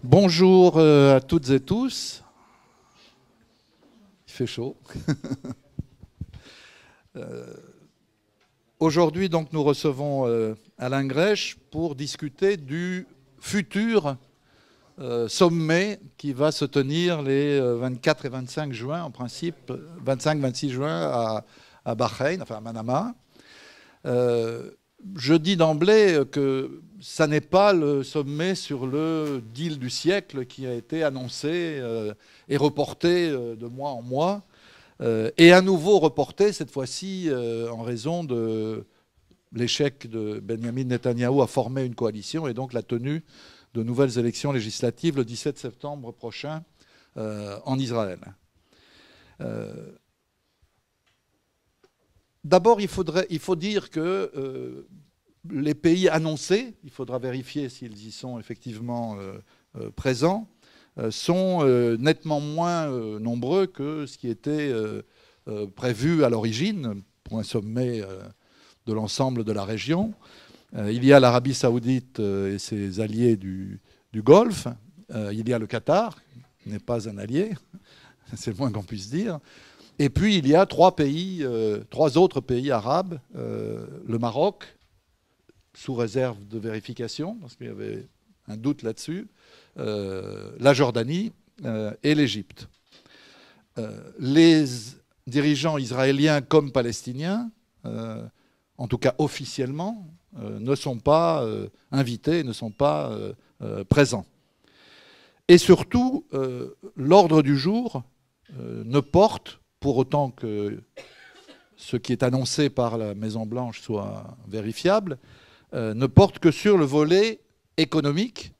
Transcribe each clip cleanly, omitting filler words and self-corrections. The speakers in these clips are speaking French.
Bonjour à toutes et tous. Il fait chaud. Euh, Aujourd'hui, donc, nous recevons Alain Grèche pour discuter du futur sommet qui va se tenir les 24 et 25 juin, en principe, 25-26 juin à Bahreïn, enfin à Manama. Euh, je dis d'emblée que ça n'est pas le sommet sur le deal du siècle qui a été annoncé et reporté de mois en mois, et à nouveau reporté cette fois-ci en raison de l'échec de Benjamin Netanyahou à former une coalition et donc la tenue de nouvelles élections législatives le 17 septembre prochain en Israël. Euh, D'abord, il faut dire que les pays annoncés, il faudra vérifier s'ils y sont effectivement présents, sont nettement moins nombreux que ce qui était prévu à l'origine pour un sommet de l'ensemble de la région. Il y a l'Arabie saoudite et ses alliés du Golfe. Il y a le Qatar, qui n'est pas un allié, c'est le moins qu'on puisse dire. Et puis il y a trois autres pays arabes, le Maroc, sous réserve de vérification, parce qu'il y avait un doute là-dessus, la Jordanie et l'Égypte. Les dirigeants israéliens comme palestiniens, en tout cas officiellement, ne sont pas invités, ne sont pas présents. Et surtout, l'ordre du jour ne porte, pour autant que ce qui est annoncé par la Maison-Blanche soit vérifiable, ne porte que sur le volet économique,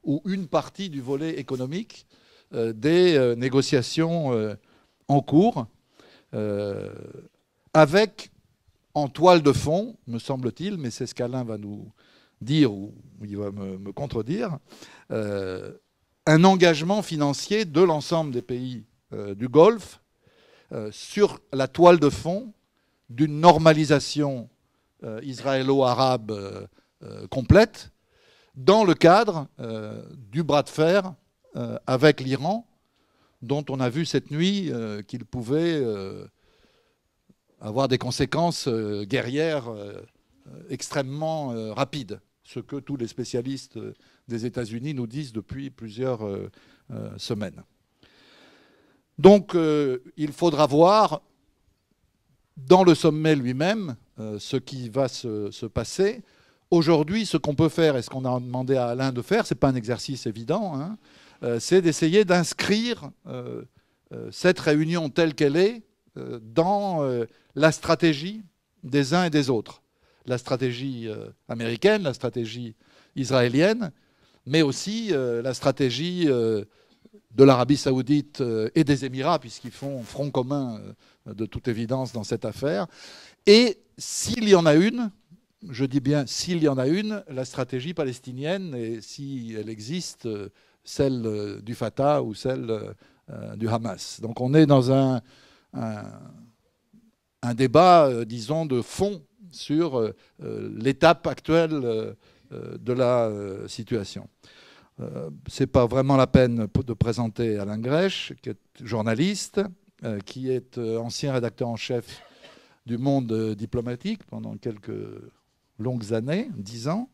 ou une partie du volet économique des négociations en cours, avec en toile de fond, me semble-t-il, mais c'est ce qu'Alain va nous dire ou il va me contredire, un engagement financier de l'ensemble des pays du Golfe sur la toile de fond d'une normalisation israélo-arabe complète dans le cadre du bras de fer avec l'Iran, dont on a vu cette nuit qu'il pouvait avoir des conséquences guerrières extrêmement rapides, ce que tous les spécialistes des États-Unis nous disent depuis plusieurs semaines. Donc il faudra voir dans le sommet lui-même ce qui va se passer. Aujourd'hui, ce qu'on peut faire, et ce qu'on a demandé à Alain de faire, ce n'est pas un exercice évident, hein, c'est d'essayer d'inscrire cette réunion telle qu'elle est dans la stratégie des uns et des autres. La stratégie américaine, la stratégie israélienne, mais aussi la stratégie de l'Arabie saoudite et des Émirats, puisqu'ils font front commun de toute évidence dans cette affaire. Et s'il y en a une, je dis bien s'il y en a une, la stratégie palestinienne, et si elle existe, celle du Fatah ou celle du Hamas. Donc on est dans un débat, disons, de fond sur l'étape actuelle de la situation. Ce n'est pas vraiment la peine de présenter Alain Grèche, qui est journaliste, qui est ancien rédacteur en chef du Monde diplomatique pendant quelques longues années, 10 ans,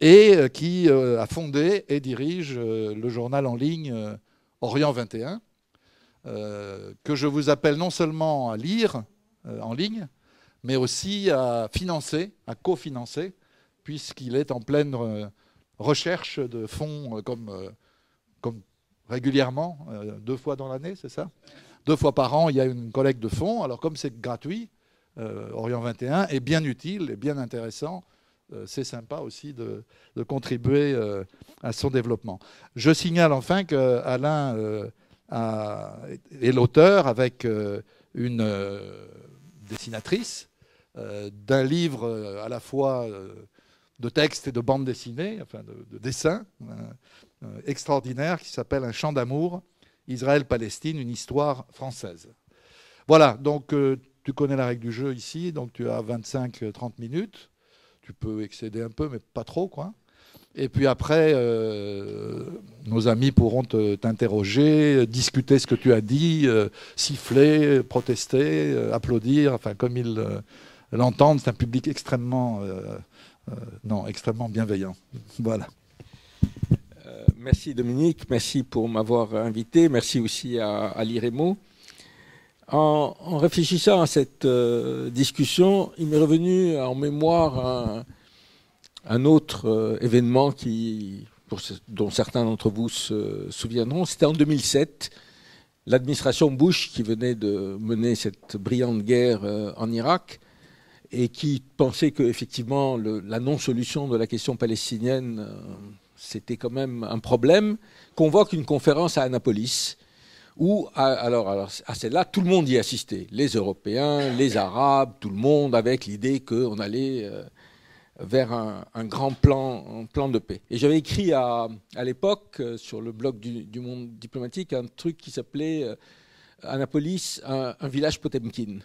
et qui a fondé et dirige le journal en ligne Orient 21, que je vous appelle non seulement à lire en ligne, mais aussi à financer, à cofinancer, puisqu'il est en pleine recherche de fonds comme régulièrement, 2 fois dans l'année, c'est ça ? 2 fois par an, il y a une collecte de fonds. Alors comme c'est gratuit, Orient 21 est bien utile et bien intéressant. C'est sympa aussi de contribuer à son développement. Je signale enfin qu'Alain est l'auteur, avec une dessinatrice, d'un livre à la fois de textes et de bandes dessinées, enfin de dessins extraordinaires, qui s'appelle Un chant d'amour, Israël-Palestine, une histoire française. Voilà, donc tu connais la règle du jeu ici, donc tu as 25-30 minutes. Tu peux excéder un peu, mais pas trop, quoi. Et puis après, nos amis pourront t'interroger, discuter ce que tu as dit, siffler, protester, applaudir, enfin comme ils l'entendent. C'est un public extrêmement, extrêmement bienveillant. Voilà. Merci Dominique, merci pour m'avoir invité, merci aussi à l'IREMO. En réfléchissant à cette discussion, il m'est revenu en mémoire un autre événement dont certains d'entre vous se souviendront. C'était en 2007, l'administration Bush qui venait de mener cette brillante guerre en Irak et qui pensait qu'effectivement la non-solution de la question palestinienne c'était quand même un problème, convoque une conférence à Annapolis, où, alors à celle-là, tout le monde y assistait, les Européens, les Arabes, tout le monde, avec l'idée qu'on allait vers un grand plan de paix. Et j'avais écrit à l'époque, sur le blog du Monde diplomatique, un truc qui s'appelait Annapolis, un village Potemkin,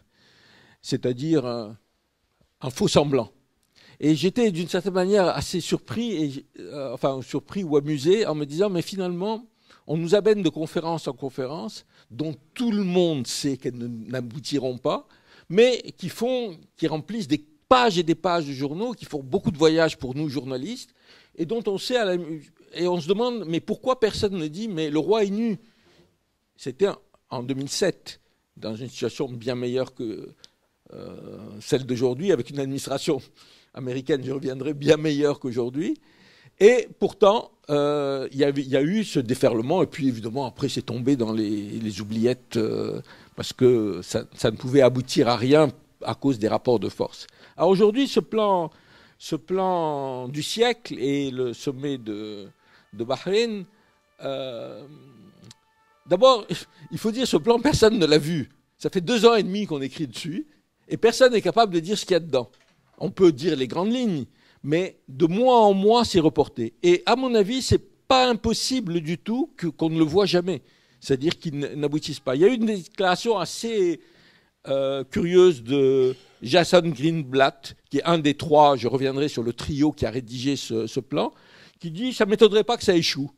c'est-à-dire un faux semblant. Et j'étais d'une certaine manière assez surpris, surpris ou amusé en me disant, mais finalement, on nous amène de conférence en conférence, dont tout le monde sait qu'elles n'aboutiront pas, mais qui remplissent des pages et des pages de journaux, qui font beaucoup de voyages pour nous journalistes, et dont on sait, et on se demande, mais pourquoi personne ne dit, mais le roi est nu? C'était en 2007, dans une situation bien meilleure que celle d'aujourd'hui, avec une administration américaine, je reviendrai, bien meilleure qu'aujourd'hui. Et pourtant, il y a eu ce déferlement, et puis évidemment, après, c'est tombé dans les oubliettes, parce que ça ne pouvait aboutir à rien à cause des rapports de force. Alors aujourd'hui, ce plan du siècle et le sommet de Bahreïn, d'abord, il faut dire, ce plan, personne ne l'a vu. Ça fait 2 ans et demi qu'on écrit dessus, et personne n'est capable de dire ce qu'il y a dedans. On peut dire les grandes lignes, mais de mois en mois, c'est reporté. Et à mon avis, ce n'est pas impossible du tout qu'on ne le voit jamais, c'est-à-dire qu'il n'aboutisse pas. Il y a eu une déclaration assez curieuse de Jason Greenblatt, qui est un des 3, je reviendrai sur le trio qui a rédigé ce plan, qui dit « ça ne m'étonnerait pas que ça échoue ».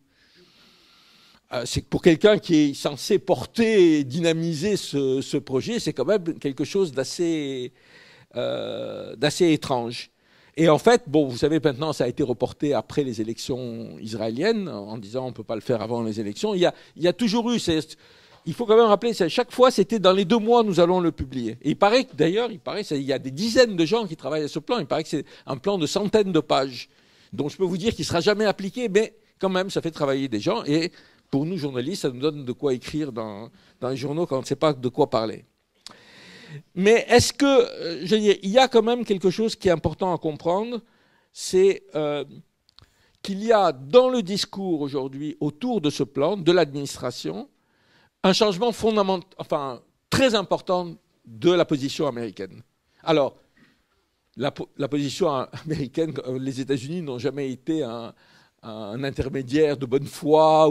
C'est pour quelqu'un qui est censé porter et dynamiser ce projet, c'est quand même quelque chose d'assez étrange. Et en fait, bon, vous savez, maintenant, ça a été reporté après les élections israéliennes, en disant on ne peut pas le faire avant les élections. Il y a toujours eu, il faut quand même rappeler, chaque fois, c'était dans les 2 mois, nous allons le publier. Et il paraît que, d'ailleurs, il y a des dizaines de gens qui travaillent à ce plan. Il paraît que c'est un plan de centaines de pages, dont je peux vous dire qu'il ne sera jamais appliqué, mais quand même, ça fait travailler des gens. Et pour nous, journalistes, ça nous donne de quoi écrire dans les journaux quand on ne sait pas de quoi parler. Mais est-ce que, il y a quand même quelque chose qui est important à comprendre, c'est qu'il y a dans le discours aujourd'hui autour de ce plan, de l'administration, un changement fondamental, très important de la position américaine. Alors, la position américaine, les États-Unis n'ont jamais été un intermédiaire de bonne foi,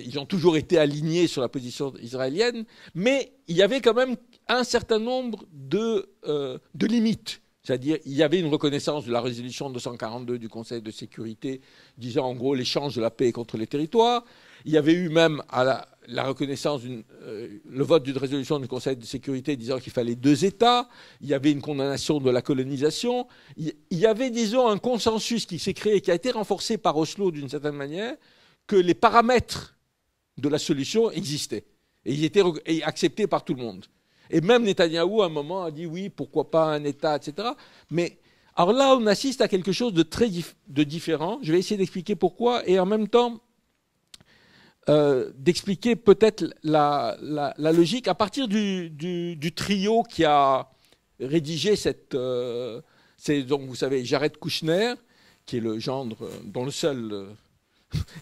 ils ont toujours été alignés sur la position israélienne, mais il y avait quand même un certain nombre de limites. C'est-à-dire, il y avait une reconnaissance de la résolution 242 du Conseil de sécurité, disant en gros l'échange de la paix contre les territoires. Il y avait eu même la reconnaissance, le vote d'une résolution du Conseil de sécurité disant qu'il fallait 2 États. Il y avait une condamnation de la colonisation. Il y avait, disons, un consensus qui s'est créé, qui a été renforcé par Oslo d'une certaine manière, que les paramètres de la solution existaient. Et ils étaient acceptés par tout le monde. Et même Netanyahou, à un moment, a dit oui, pourquoi pas un État, etc. Mais alors là, on assiste à quelque chose de très différent. Je vais essayer d'expliquer pourquoi. Et en même temps, d'expliquer peut-être la logique à partir du trio qui a rédigé c'est donc, vous savez, Jared Kushner, qui est le gendre dont le seul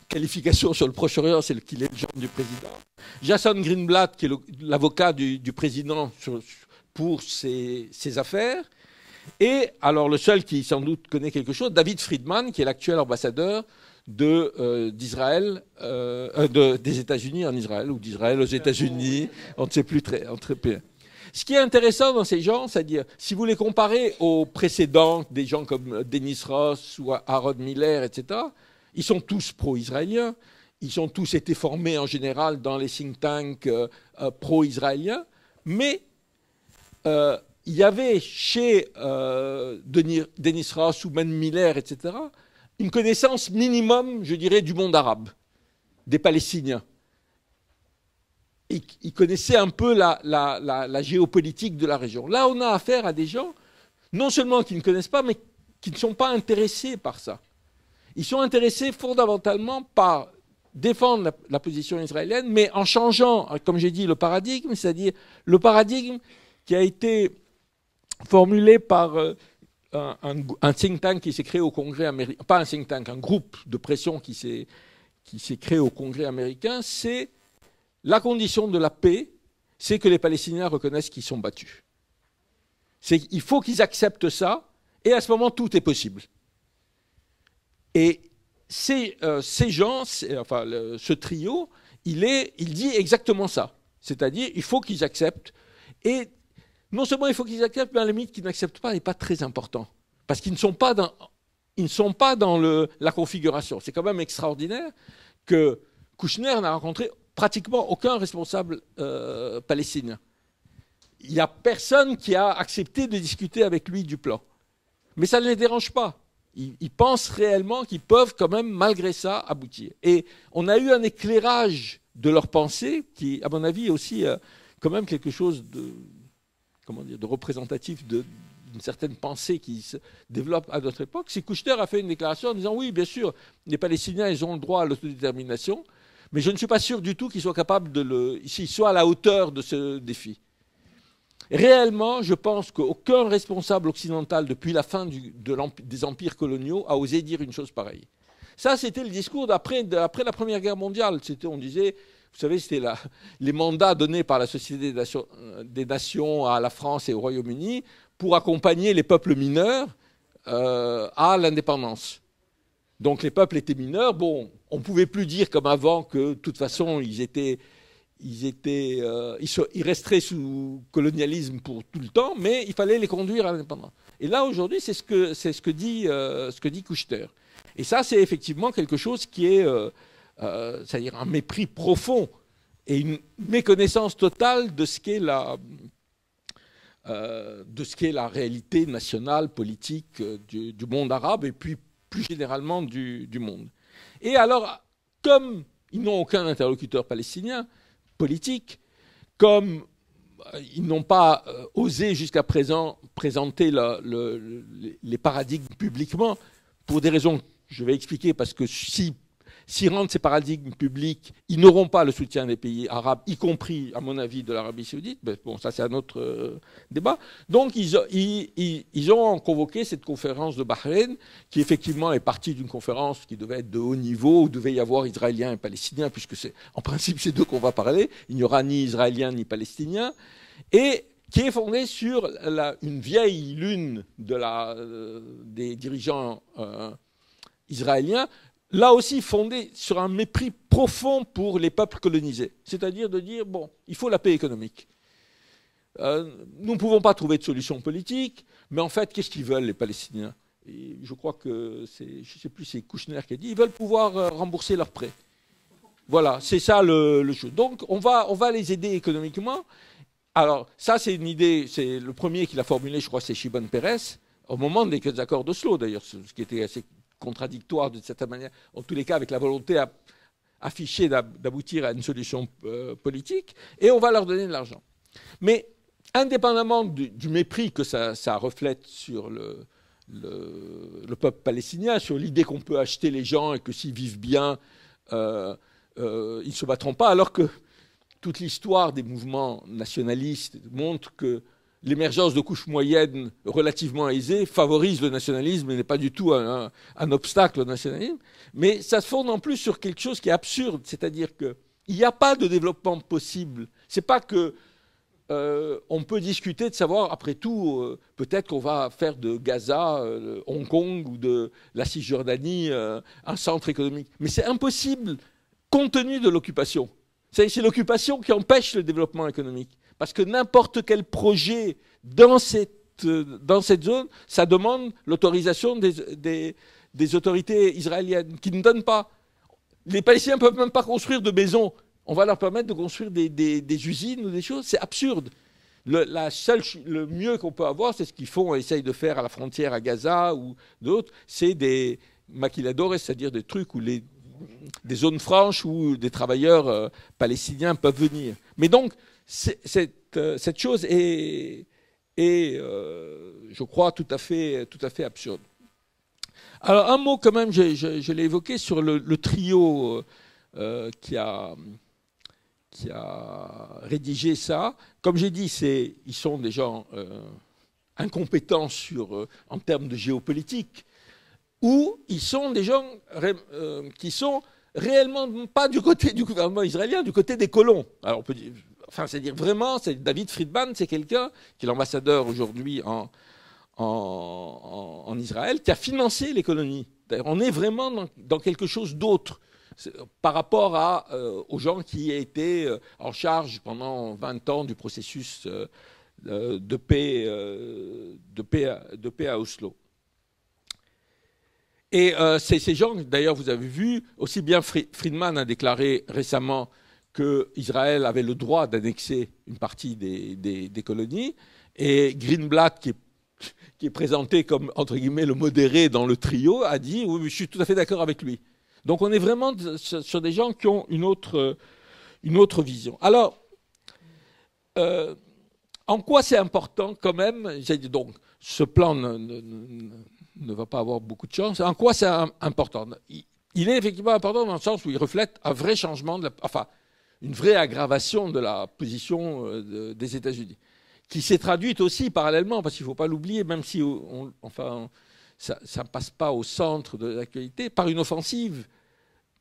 qualification sur le Proche-Orient, c'est qu'il est le gendre du président. Jason Greenblatt, qui est l'avocat du président pour ses affaires. Et alors le seul qui sans doute connaît quelque chose, David Friedman, qui est l'actuel ambassadeur d'Israël, des États-Unis en Israël, ou d'Israël aux États-Unis, on ne sait plus très bien. Ce qui est intéressant dans ces gens, c'est-à-dire, si vous les comparez aux précédents, des gens comme Dennis Ross ou Harold Miller, etc., ils sont tous pro-israéliens, ils ont tous été formés en général dans les think tanks pro-israéliens, mais il y avait chez Dennis Ross ou même Miller, etc., une connaissance minimum, je dirais, du monde arabe, des Palestiniens. Ils connaissaient un peu la géopolitique de la région. Là, on a affaire à des gens, non seulement qui ne connaissent pas, mais qui ne sont pas intéressés par ça. Ils sont intéressés fondamentalement par défendre la position israélienne, mais en changeant, comme j'ai dit, le paradigme, c'est-à-dire le paradigme qui a été formulé par un think tank qui s'est créé au Congrès américain, pas un think tank, un groupe de pression qui s'est créé au Congrès américain, c'est la condition de la paix, c'est que les Palestiniens reconnaissent qu'ils sont battus. Il faut qu'ils acceptent ça, et à ce moment, tout est possible. Et ces gens, ce trio, il dit exactement ça. C'est-à-dire, il faut qu'ils acceptent. Et non seulement il faut qu'ils acceptent, mais à la limite, qu'ils n'acceptent pas n'est pas très important. Parce qu'ils ne sont pas dans la configuration. C'est quand même extraordinaire que Kouchner n'a rencontré pratiquement aucun responsable palestinien. Il n'y a personne qui a accepté de discuter avec lui du plan. Mais ça ne les dérange pas. Ils pensent réellement qu'ils peuvent quand même, malgré ça, aboutir. Et on a eu un éclairage de leur pensée qui, à mon avis, est aussi quand même quelque chose de représentatif d'une certaine pensée qui se développe à notre époque. C'est Kouchner a fait une déclaration en disant « Oui, bien sûr, les Palestiniens, ils ont le droit à l'autodétermination, mais je ne suis pas sûr du tout qu'ils soient capables s'ils soient à la hauteur de ce défi. » Réellement, je pense qu'aucun responsable occidental depuis la fin des empires coloniaux a osé dire une chose pareille. Ça, c'était le discours après la Première Guerre mondiale. On disait, vous savez, c'était les mandats donnés par la Société des Nations à la France et au Royaume-Uni pour accompagner les peuples mineurs à l'indépendance. Donc les peuples étaient mineurs. Bon, on ne pouvait plus dire comme avant que, de toute façon, ils resteraient sous colonialisme pour tout le temps, mais il fallait les conduire à l'indépendance. Et là, aujourd'hui, c'est ce que dit Kouchner. Et ça, c'est effectivement quelque chose qui est, c'est-à-dire un mépris profond et une méconnaissance totale de ce qu'est la réalité nationale, politique du monde arabe et puis plus généralement du monde. Et alors, comme ils n'ont aucun interlocuteur palestinien, politique, comme ils n'ont pas osé jusqu'à présent présenter les paradigmes publiquement, pour des raisons que je vais expliquer, parce que s'ils rendent ces paradigmes publics, ils n'auront pas le soutien des pays arabes, y compris, à mon avis, de l'Arabie saoudite. Mais bon, ça c'est un autre débat. Donc ils ont convoqué cette conférence de Bahreïn, qui effectivement est partie d'une conférence qui devait être de haut niveau, où devait y avoir Israéliens et Palestiniens, puisque en principe c'est d'eux qu'on va parler. Il n'y aura ni Israéliens ni Palestiniens. Et qui est fondée sur une vieille lune des dirigeants israéliens, là aussi fondée sur un mépris profond pour les peuples colonisés. C'est-à-dire de dire, bon, il faut la paix économique. Nous ne pouvons pas trouver de solution politique, mais en fait, qu'est-ce qu'ils veulent, les Palestiniens? Et je crois que je ne sais plus, c'est Kouchner qui a dit, ils veulent pouvoir rembourser leurs prêts. Voilà, c'est ça le jeu. Donc, on va les aider économiquement. Alors, ça, c'est une idée, c'est le premier qui l'a formulé, je crois, c'est Shimon Peres, au moment des accords d'Oslo, d'ailleurs, ce qui était assez contradictoire de certaine manière, en tous les cas avec la volonté affichée d'aboutir à une solution politique, et on va leur donner de l'argent. Mais indépendamment du mépris que ça reflète sur le peuple palestinien, sur l'idée qu'on peut acheter les gens et que s'ils vivent bien, ils ne se battront pas, alors que toute l'histoire des mouvements nationalistes montre que l'émergence de couches moyennes relativement aisées favorise le nationalisme et n'est pas du tout un obstacle au nationalisme. Mais ça se fonde en plus sur quelque chose qui est absurde, c'est-à-dire qu'il n'y a pas de développement possible. C'est pas que on peut discuter de savoir, après tout, peut-être qu'on va faire de Gaza, Hong Kong ou de la Cisjordanie un centre économique. Mais c'est impossible compte tenu de l'occupation. C'est l'occupation qui empêche le développement économique. Parce que n'importe quel projet dans cette zone, ça demande l'autorisation des autorités israéliennes, qui ne donnent pas. Les Palestiniens ne peuvent même pas construire de maisons. On va leur permettre de construire des usines ou des choses. C'est absurde. Le mieux qu'on peut avoir, c'est ce qu'ils font, essayent de faire à la frontière à Gaza ou d'autres, c'est des maquiladores, c'est-à-dire des trucs où des zones franches où des travailleurs palestiniens peuvent venir. Mais donc, cette chose est je crois, tout à fait absurde. Alors, un mot quand même, je l'ai évoqué sur le trio qui a rédigé ça. Comme j'ai dit, ils sont des gens incompétents en termes de géopolitique, ou ils sont des gens qui sont réellement pas du côté du gouvernement israélien, du côté des colons. Alors on peut dire, enfin, c'est-à-dire vraiment, David Friedman, c'est quelqu'un qui est l'ambassadeur aujourd'hui en Israël, qui a financé les colonies. D'ailleurs, on est vraiment dans quelque chose d'autre par rapport aux gens qui étaient en charge pendant 20 ans du processus de paix à Oslo. Et ces gens, d'ailleurs, vous avez vu, aussi bien Friedman a déclaré récemment qu'Israël avait le droit d'annexer une partie des colonies, et Greenblatt, qui est présenté comme, entre guillemets, le modéré dans le trio, a dit « oui, je suis tout à fait d'accord avec lui ». Donc on est vraiment sur des gens qui ont une autre vision. Alors, en quoi c'est important quand même, j'ai dit donc, ce plan ne va pas avoir beaucoup de chance. En quoi c'est important? Il est effectivement important dans le sens où il reflète un vrai changement, une vraie aggravation de la position des États-Unis, qui s'est traduite aussi parallèlement, parce qu'il ne faut pas l'oublier, même si ça ne passe pas au centre de l'actualité, par une offensive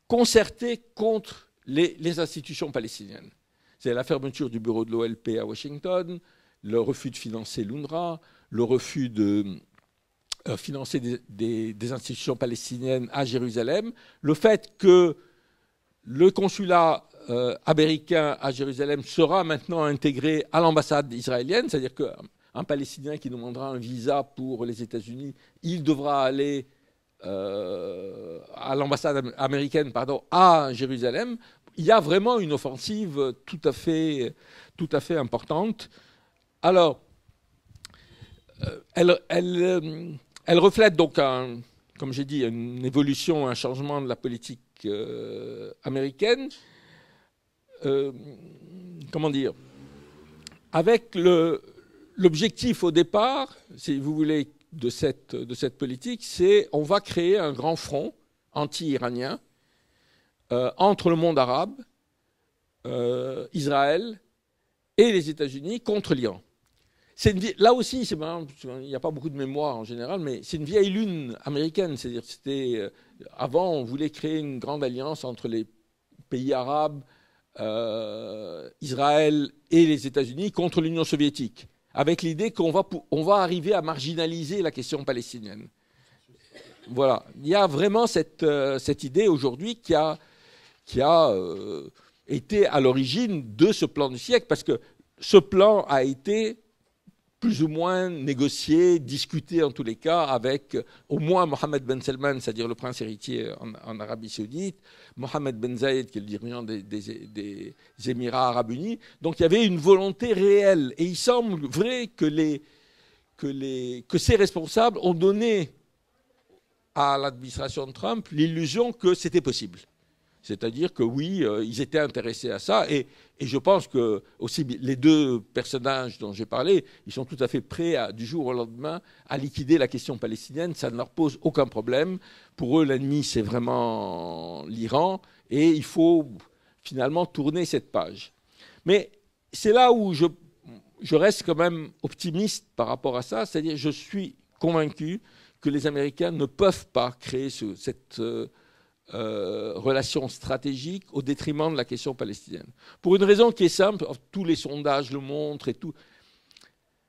concertée contre les institutions palestiniennes. C'est la fermeture du bureau de l'OLP à Washington, le refus de financer l'UNRWA, le refus de financer des institutions palestiniennes à Jérusalem, le fait que le consulat américain à Jérusalem sera maintenant intégré à l'ambassade israélienne, c'est-à-dire qu'un Palestinien qui demandera un visa pour les États-Unis, il devra aller à l'ambassade américaine, à Jérusalem. Il y a vraiment une offensive tout à fait importante. Alors, elle reflète donc, comme j'ai dit, une évolution, un changement de la politique américaine. Comment dire? Avec l'objectif au départ, si vous voulez, de cette politique, c'est on va créer un grand front anti-iranien entre le monde arabe, Israël et les États-Unis contre l'Iran. Là aussi, il n'y a pas beaucoup de mémoire en général, mais c'est une vieille lune américaine. C'est-à-dire, avant, on voulait créer une grande alliance entre les pays arabes, Israël et les États-Unis contre l'Union soviétique, avec l'idée qu'on va arriver à marginaliser la question palestinienne. Voilà. Il y a vraiment cette idée aujourd'hui qui a été à l'origine de ce plan du siècle, parce que ce plan a été plus ou moins négocié, discuté en tous les cas avec au moins Mohammed Ben Salman, c'est-à-dire le prince héritier en Arabie Saoudite, Mohammed Ben Zayed, qui est le dirigeant des Émirats Arabes Unis. Donc il y avait une volonté réelle. Et il semble vrai que ces responsables ont donné à l'administration de Trump l'illusion que c'était possible. C'est-à-dire que oui, ils étaient intéressés à ça. Et je pense que aussi les deux personnages dont j'ai parlé, ils sont tout à fait prêts du jour au lendemain à liquider la question palestinienne. Ça ne leur pose aucun problème. Pour eux, l'ennemi, c'est vraiment l'Iran. Et il faut finalement tourner cette page. Mais c'est là où je reste quand même optimiste par rapport à ça. C'est-à-dire je suis convaincu que les Américains ne peuvent pas créer cette relation stratégique au détriment de la question palestinienne. Pour une raison qui est simple, tous les sondages le montrent et tout.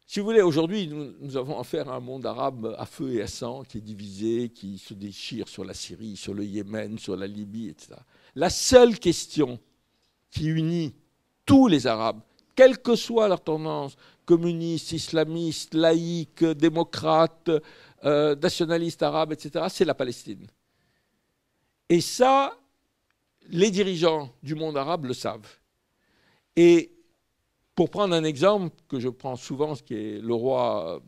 Si vous voulez, aujourd'hui, nous avons affaire à un monde arabe à feu et à sang, qui est divisé, qui se déchire sur la Syrie, sur le Yémen, sur la Libye, etc. La seule question qui unit tous les Arabes, quelle que soit leur tendance, communiste, islamiste, laïque, démocrate, nationaliste arabe, etc., c'est la Palestine. Et ça, les dirigeants du monde arabe le savent. Et pour prendre un exemple que je prends souvent, ce qui est le roi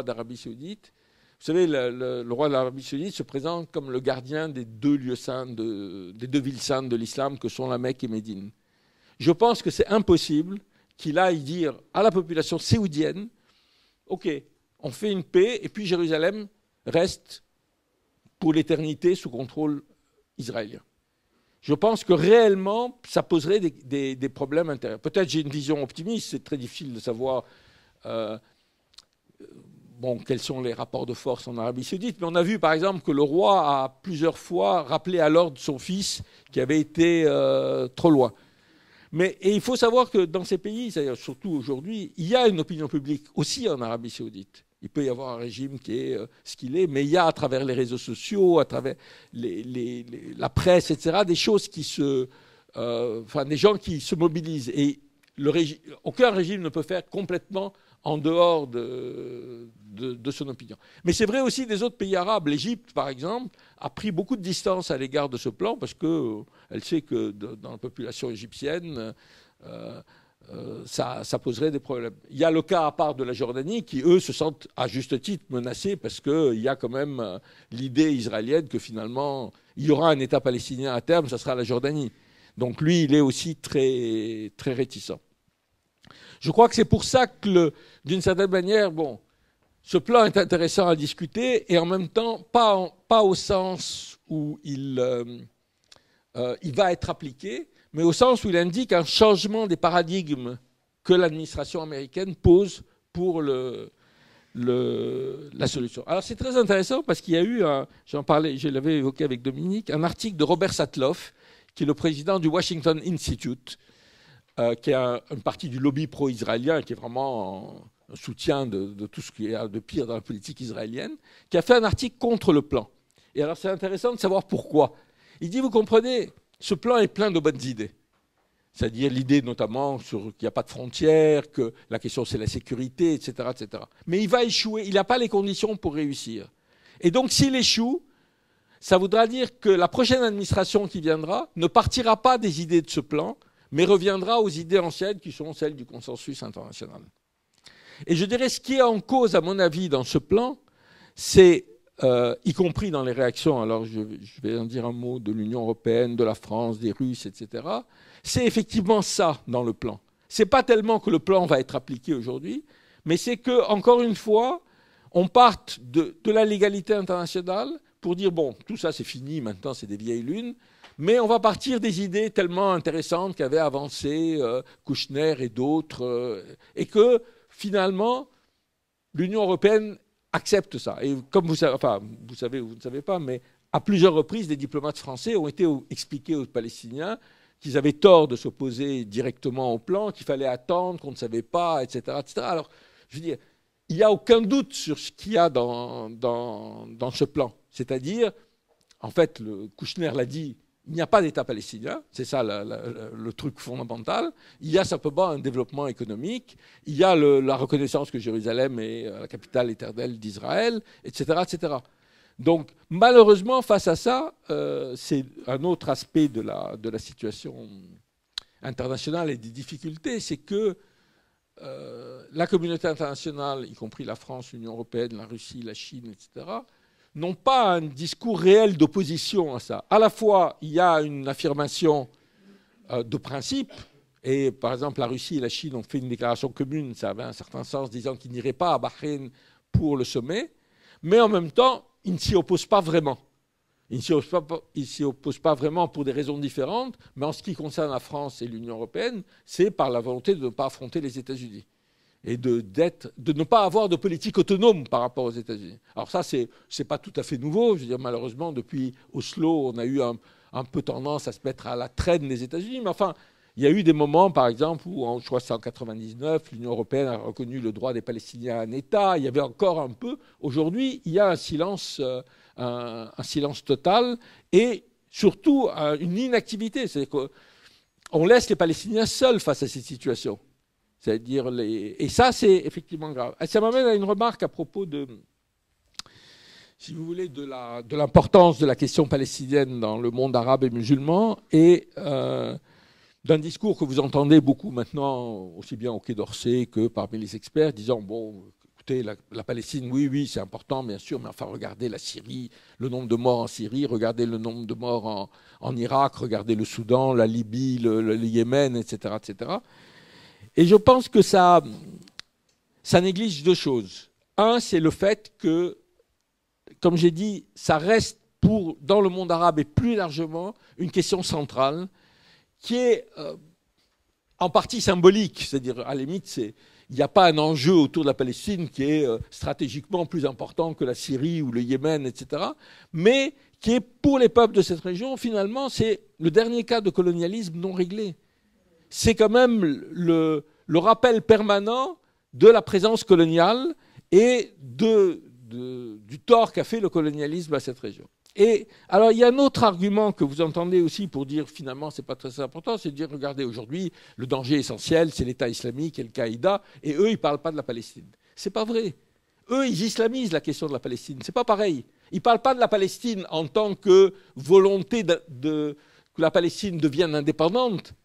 d'Arabie Saoudite, vous savez, le roi d'Arabie Saoudite se présente comme le gardien des deux lieux saints, des deux villes saintes de l'islam que sont la Mecque et Médine. Je pense que c'est impossible qu'il aille dire à la population saoudienne, OK, on fait une paix et puis Jérusalem reste pour l'éternité sous contrôle israélien. Je pense que réellement, ça poserait des problèmes intérieurs. Peut-être j'ai une vision optimiste, c'est très difficile de savoir quels sont les rapports de force en Arabie Saoudite, mais on a vu par exemple que le roi a plusieurs fois rappelé à l'ordre son fils qui avait été trop loin. Et il faut savoir que dans ces pays, surtout aujourd'hui, il y a une opinion publique aussi en Arabie Saoudite. Il peut y avoir un régime qui est ce qu'il est, mais il y a à travers les réseaux sociaux, à travers la presse, etc., des choses qui des gens qui se mobilisent. Et aucun régime ne peut faire complètement en dehors de son opinion. Mais c'est vrai aussi des autres pays arabes. L'Égypte, par exemple, a pris beaucoup de distance à l'égard de ce plan parce qu'elle sait que dans la population égyptienne, ça poserait des problèmes. Il y a le cas à part de la Jordanie qui, eux, se sentent à juste titre menacés parce qu'il y a quand même l'idée israélienne que finalement, il y aura un État palestinien à terme, ça sera la Jordanie. Donc lui, il est aussi très, très réticent. Je crois que c'est pour ça que, d'une certaine manière, ce plan est intéressant à discuter et en même temps, pas au sens où il va être appliqué, mais au sens où il indique un changement des paradigmes que l'administration américaine pose pour la solution. Alors c'est très intéressant parce qu'il y a eu, j'en parlais, je l'avais évoqué avec Dominique, un article de Robert Satloff, qui est le président du Washington Institute, qui est une partie du lobby pro-israélien, qui est vraiment un soutien de tout ce qu'il y a de pire dans la politique israélienne, qui a fait un article contre le plan. Et alors c'est intéressant de savoir pourquoi. Il dit, vous comprenez, ce plan est plein de bonnes idées. C'est-à-dire l'idée notamment qu'il n'y a pas de frontières, que la question c'est la sécurité, etc., etc. Mais il va échouer, il n'a pas les conditions pour réussir. Et donc s'il échoue, ça voudra dire que la prochaine administration qui viendra ne partira pas des idées de ce plan, mais reviendra aux idées anciennes qui sont celles du consensus international. Et je dirais ce qui est en cause, à mon avis, dans ce plan, c'est, y compris dans les réactions, alors je vais en dire un mot de l'Union européenne, de la France, des Russes, etc., c'est effectivement ça dans le plan. Ce n'est pas tellement que le plan va être appliqué aujourd'hui, mais c'est que, encore une fois, on parte de la légalité internationale pour dire, tout ça c'est fini, maintenant c'est des vieilles lunes, mais on va partir des idées tellement intéressantes qu'avaient avancé Kouchner et d'autres, et que finalement, l'Union européenne accepte ça. Et comme vous savez ou vous ne savez pas, mais à plusieurs reprises, des diplomates français ont été expliqués aux Palestiniens qu'ils avaient tort de s'opposer directement au plan, qu'il fallait attendre, qu'on ne savait pas, etc., etc. Alors, je veux dire, il n'y a aucun doute sur ce qu'il y a dans ce plan. C'est-à-dire, en fait, Kouchner l'a dit, il n'y a pas d'État palestinien, c'est ça le truc fondamental. Il y a simplement un développement économique, il y a la reconnaissance que Jérusalem est la capitale éternelle d'Israël, etc., etc. Donc, malheureusement, face à ça, c'est un autre aspect de la situation internationale et des difficultés, c'est que la communauté internationale, y compris la France, l'Union européenne, la Russie, la Chine, etc., n'ont pas un discours réel d'opposition à ça. À la fois, il y a une affirmation de principe, et par exemple, la Russie et la Chine ont fait une déclaration commune, ça avait un certain sens, disant qu'ils n'iraient pas à Bahreïn pour le sommet, mais en même temps, ils ne s'y opposent pas vraiment. Ils ne s'y opposent pas vraiment pour des raisons différentes, mais en ce qui concerne la France et l'Union européenne, c'est par la volonté de ne pas affronter les États-Unis et de ne pas avoir de politique autonome par rapport aux États-Unis. Alors ça, c'est pas tout à fait nouveau. Je veux dire, malheureusement, depuis Oslo, on a eu un peu tendance à se mettre à la traîne des États-Unis. Mais enfin, il y a eu des moments, par exemple, où, je crois que c'est en 1999, l'Union européenne a reconnu le droit des Palestiniens à un État. Il y avait encore un peu. Aujourd'hui, il y a un silence total et surtout une inactivité. C'est-à-dire qu'on laisse les Palestiniens seuls face à cette situation. C'est-à-dire et ça, c'est effectivement grave. Et ça m'amène à une remarque à propos de, si vous voulez, de l'importance de la question palestinienne dans le monde arabe et musulman, et d'un discours que vous entendez beaucoup maintenant, aussi bien au Quai d'Orsay que parmi les experts, disant, bon, écoutez, la Palestine, oui, c'est important, bien sûr, mais enfin, regardez la Syrie, le nombre de morts en Syrie, regardez le nombre de morts en Irak, regardez le Soudan, la Libye, le Yémen, etc., etc. Et je pense que ça néglige deux choses. Un, c'est le fait que, comme j'ai dit, ça reste dans le monde arabe et plus largement une question centrale qui est en partie symbolique. C'est-à-dire, à la limite, il n'y a pas un enjeu autour de la Palestine qui est stratégiquement plus important que la Syrie ou le Yémen, etc. Mais qui est, pour les peuples de cette région, finalement, c'est le dernier cas de colonialisme non réglé. C'est quand même le rappel permanent de la présence coloniale et du tort qu'a fait le colonialisme à cette région. Et alors, il y a un autre argument que vous entendez aussi pour dire finalement c'est pas très important, c'est de dire regardez, aujourd'hui, le danger essentiel, c'est l'État islamique et Al-Qaïda, et eux, ils parlent pas de la Palestine. C'est pas vrai. Eux, ils islamisent la question de la Palestine. C'est pas pareil. Ils parlent pas de la Palestine en tant que volonté que la Palestine devienne indépendante,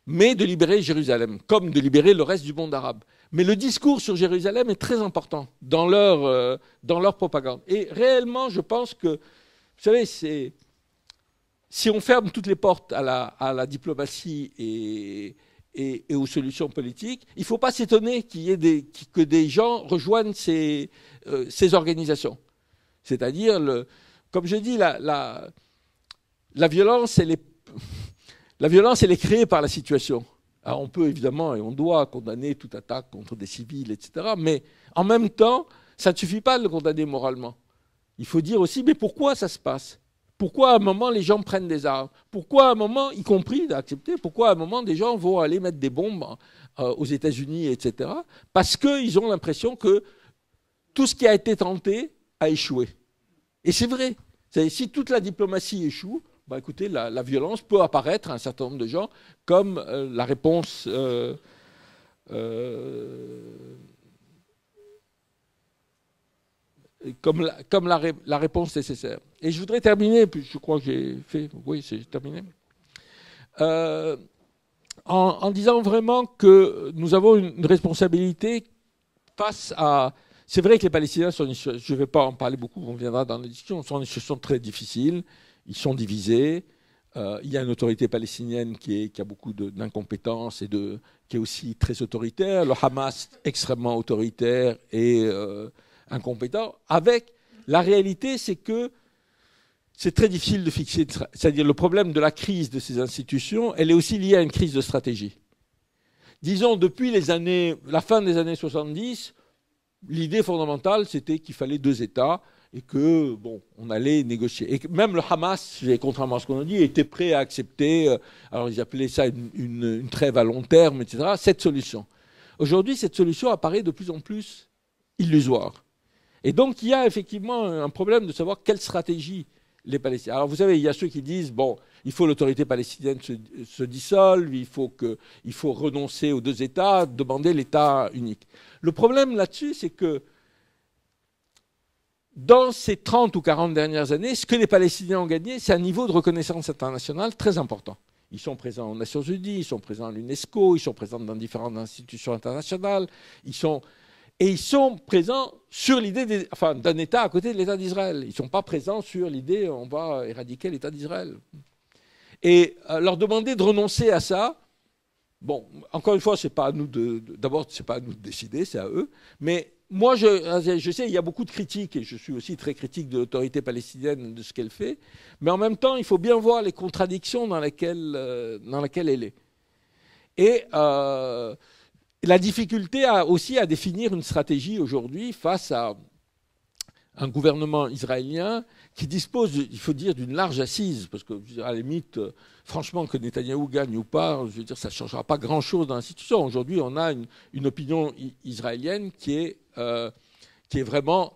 mais de libérer Jérusalem, comme de libérer le reste du monde arabe. Mais le discours sur Jérusalem est très important dans leur propagande. Et réellement, je pense que, vous savez, si on ferme toutes les portes à la diplomatie et aux solutions politiques, il ne faut pas s'étonner que des gens rejoignent ces organisations. C'est-à-dire, comme je dis, la violence, la violence, elle est créée par la situation. Alors on peut évidemment et on doit condamner toute attaque contre des civils, etc. Mais en même temps, ça ne suffit pas de le condamner moralement. Il faut dire aussi, mais pourquoi ça se passe? Pourquoi à un moment les gens prennent des armes? Pourquoi à un moment, y compris d'accepter, pourquoi à un moment des gens vont aller mettre des bombes aux États-Unis, etc. Parce qu'ils ont l'impression que tout ce qui a été tenté a échoué. Et c'est vrai. Si toute la diplomatie échoue, bah écoutez, la violence peut apparaître à un certain nombre de gens comme la réponse comme la réponse nécessaire. Et je voudrais terminer, puis je crois que j'ai fait, oui, c'est terminé, en disant vraiment que nous avons une responsabilité face à... C'est vrai que les Palestiniens sont, je ne vais pas en parler beaucoup, on viendra dans la discussion, sont une situation très difficile. Ils sont divisés. Il y a une autorité palestinienne qui a beaucoup d'incompétence et qui est aussi très autoritaire. Le Hamas, extrêmement autoritaire et incompétent. Avec la réalité, c'est que c'est très difficile de fixer. C'est-à-dire le problème de la crise de ces institutions, elle est aussi liée à une crise de stratégie. Disons, depuis la fin des années 70, l'idée fondamentale, c'était qu'il fallait 2 États. Et que, bon, on allait négocier. Et que même le Hamas, contrairement à ce qu'on a dit, était prêt à accepter, alors ils appelaient ça une trêve à long terme, etc., cette solution. Aujourd'hui, cette solution apparaît de plus en plus illusoire. Et donc, il y a effectivement un problème de savoir quelle stratégie les Palestiniens... Alors, vous savez, il y a ceux qui disent, bon, il faut l'autorité palestinienne se dissolve, il faut renoncer aux 2 États, demander l'État unique. Le problème là-dessus, c'est que dans ces 30 ou 40 dernières années, ce que les Palestiniens ont gagné, c'est un niveau de reconnaissance internationale très important. Ils sont présents aux Nations Unies, ils sont présents à l'UNESCO, ils sont présents dans différentes institutions internationales, ils sont présents sur l'idée d'un État à côté de l'État d'Israël. Ils ne sont pas présents sur l'idée on va éradiquer l'État d'Israël. Et leur demander de renoncer à ça, bon, encore une fois, d'abord, ce n'est pas à nous de décider, c'est à eux, mais moi, je sais, il y a beaucoup de critiques, et je suis aussi très critique de l'autorité palestinienne, de ce qu'elle fait, mais en même temps, il faut bien voir les contradictions dans lesquelles elle est. Et la difficulté aussi à définir une stratégie aujourd'hui face à un gouvernement israélien qui dispose, il faut dire, d'une large assise, parce que, à la limite, franchement, que Netanyahou gagne ou pas, je veux dire, ça ne changera pas grand-chose dans l'institution. Aujourd'hui, on a une opinion israélienne qui est vraiment...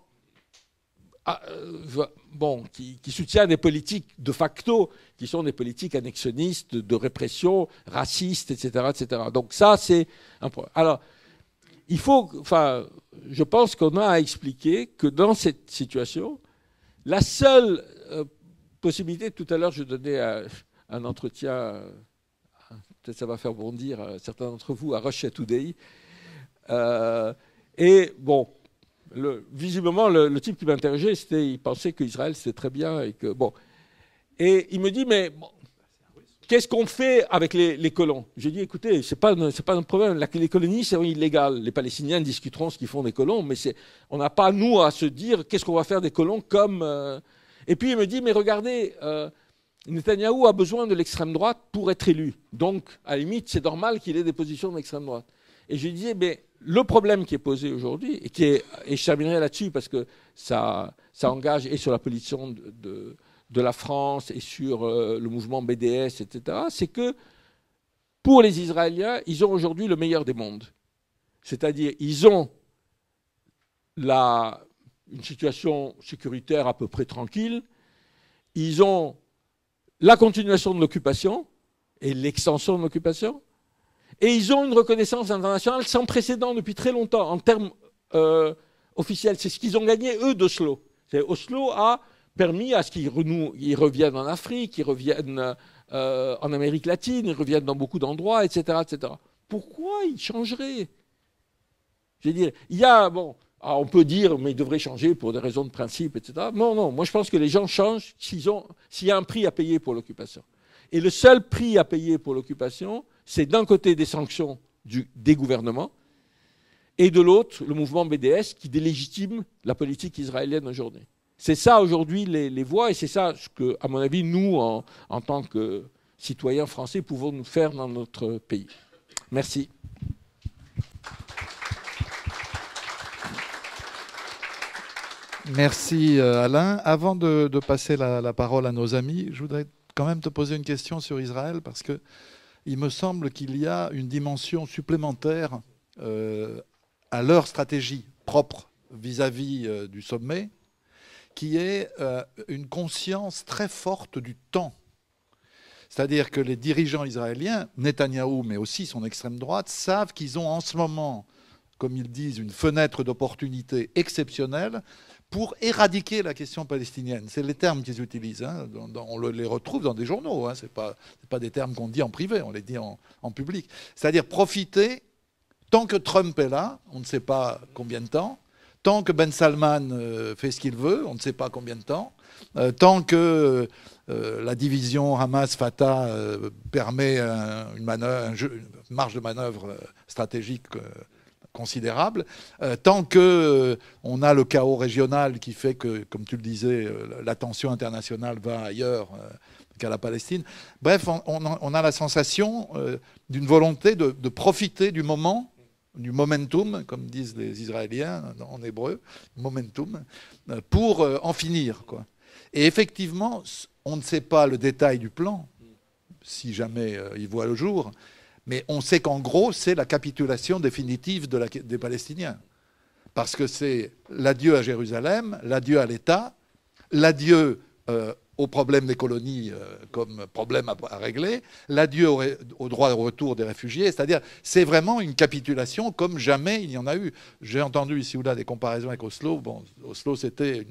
qui soutient des politiques de facto, qui sont des politiques annexionnistes, de répression, racistes, etc., etc. Donc ça, c'est un problème. Alors, je pense qu'on a à expliquer que dans cette situation, la seule possibilité, tout à l'heure je donnais un entretien, peut-être ça va faire bondir certains d'entre vous, à Russia Today, et bon, visiblement le type qui m'interrogeait, il pensait qu'Israël c'était très bien, et il me dit, mais bon, qu'est-ce qu'on fait avec les colons? J'ai dit, écoutez, c'est pas un problème. Les colonies, c'est illégal. Les Palestiniens discuteront ce qu'ils font des colons, mais on n'a pas, nous, à se dire qu'est-ce qu'on va faire des colons comme... Et puis il me dit, mais regardez, Netanyahou a besoin de l'extrême droite pour être élu. Donc, à la limite, c'est normal qu'il ait des positions de l'extrême droite. Et je lui disais, mais le problème qui est posé aujourd'hui, et je terminerai là-dessus parce que ça engage et sur la position de la France et sur le mouvement BDS, etc., c'est que pour les Israéliens, ils ont aujourd'hui le meilleur des mondes. C'est-à-dire, ils ont une situation sécuritaire à peu près tranquille, ils ont la continuation de l'occupation et l'extension de l'occupation, et ils ont une reconnaissance internationale sans précédent depuis très longtemps, en termes officiels. C'est ce qu'ils ont gagné, eux, d'Oslo. Oslo a permis à ce qu'ils reviennent en Afrique, ils reviennent en Amérique latine, ils reviennent dans beaucoup d'endroits, etc., etc. Pourquoi ils changeraient? Je veux dire, on peut dire, mais ils devraient changer pour des raisons de principe, etc. Non, moi je pense que les gens changent s'il y a un prix à payer pour l'occupation. Et le seul prix à payer pour l'occupation, c'est d'un côté des sanctions des gouvernements, et de l'autre, le mouvement BDS qui délégitime la politique israélienne aujourd'hui. C'est ça aujourd'hui les voies, et c'est ça ce que, à mon avis, nous, en tant que citoyens français, pouvons nous faire dans notre pays. Merci. Merci Alain. Avant de passer la parole à nos amis, je voudrais quand même te poser une question sur Israël, parce qu'il me semble qu'il y a une dimension supplémentaire à leur stratégie propre vis-à-vis du sommet, qui est une conscience très forte du temps. C'est-à-dire que les dirigeants israéliens, Netanyahou, mais aussi son extrême droite, savent qu'ils ont en ce moment, comme ils disent, une fenêtre d'opportunité exceptionnelle pour éradiquer la question palestinienne. C'est les termes qu'ils utilisent. Hein. On les retrouve dans des journaux. Hein. Ce n'est pas des termes qu'on dit en privé, on les dit en public. C'est-à-dire profiter, tant que Trump est là, on ne sait pas combien de temps, tant que Ben Salman fait ce qu'il veut, on ne sait pas combien de temps, tant que la division Hamas-Fatah permet une marge de manœuvre stratégique considérable, tant qu'on a le chaos régional qui fait que, comme tu le disais, l'attention internationale va ailleurs qu'à la Palestine. Bref, on a la sensation d'une volonté de profiter du moment, du momentum, comme disent les Israéliens en hébreu, momentum, pour en finir, quoi. Et effectivement, on ne sait pas le détail du plan, si jamais il voit le jour, mais on sait qu'en gros, c'est la capitulation définitive des Palestiniens. Parce que c'est l'adieu à Jérusalem, l'adieu à l'État, l'adieu au problème des colonies comme problème à régler, l'adieu au droit de retour des réfugiés. C'est-à-dire, c'est vraiment une capitulation comme jamais il y en a eu. J'ai entendu ici ou là des comparaisons avec Oslo. Bon, Oslo, c'était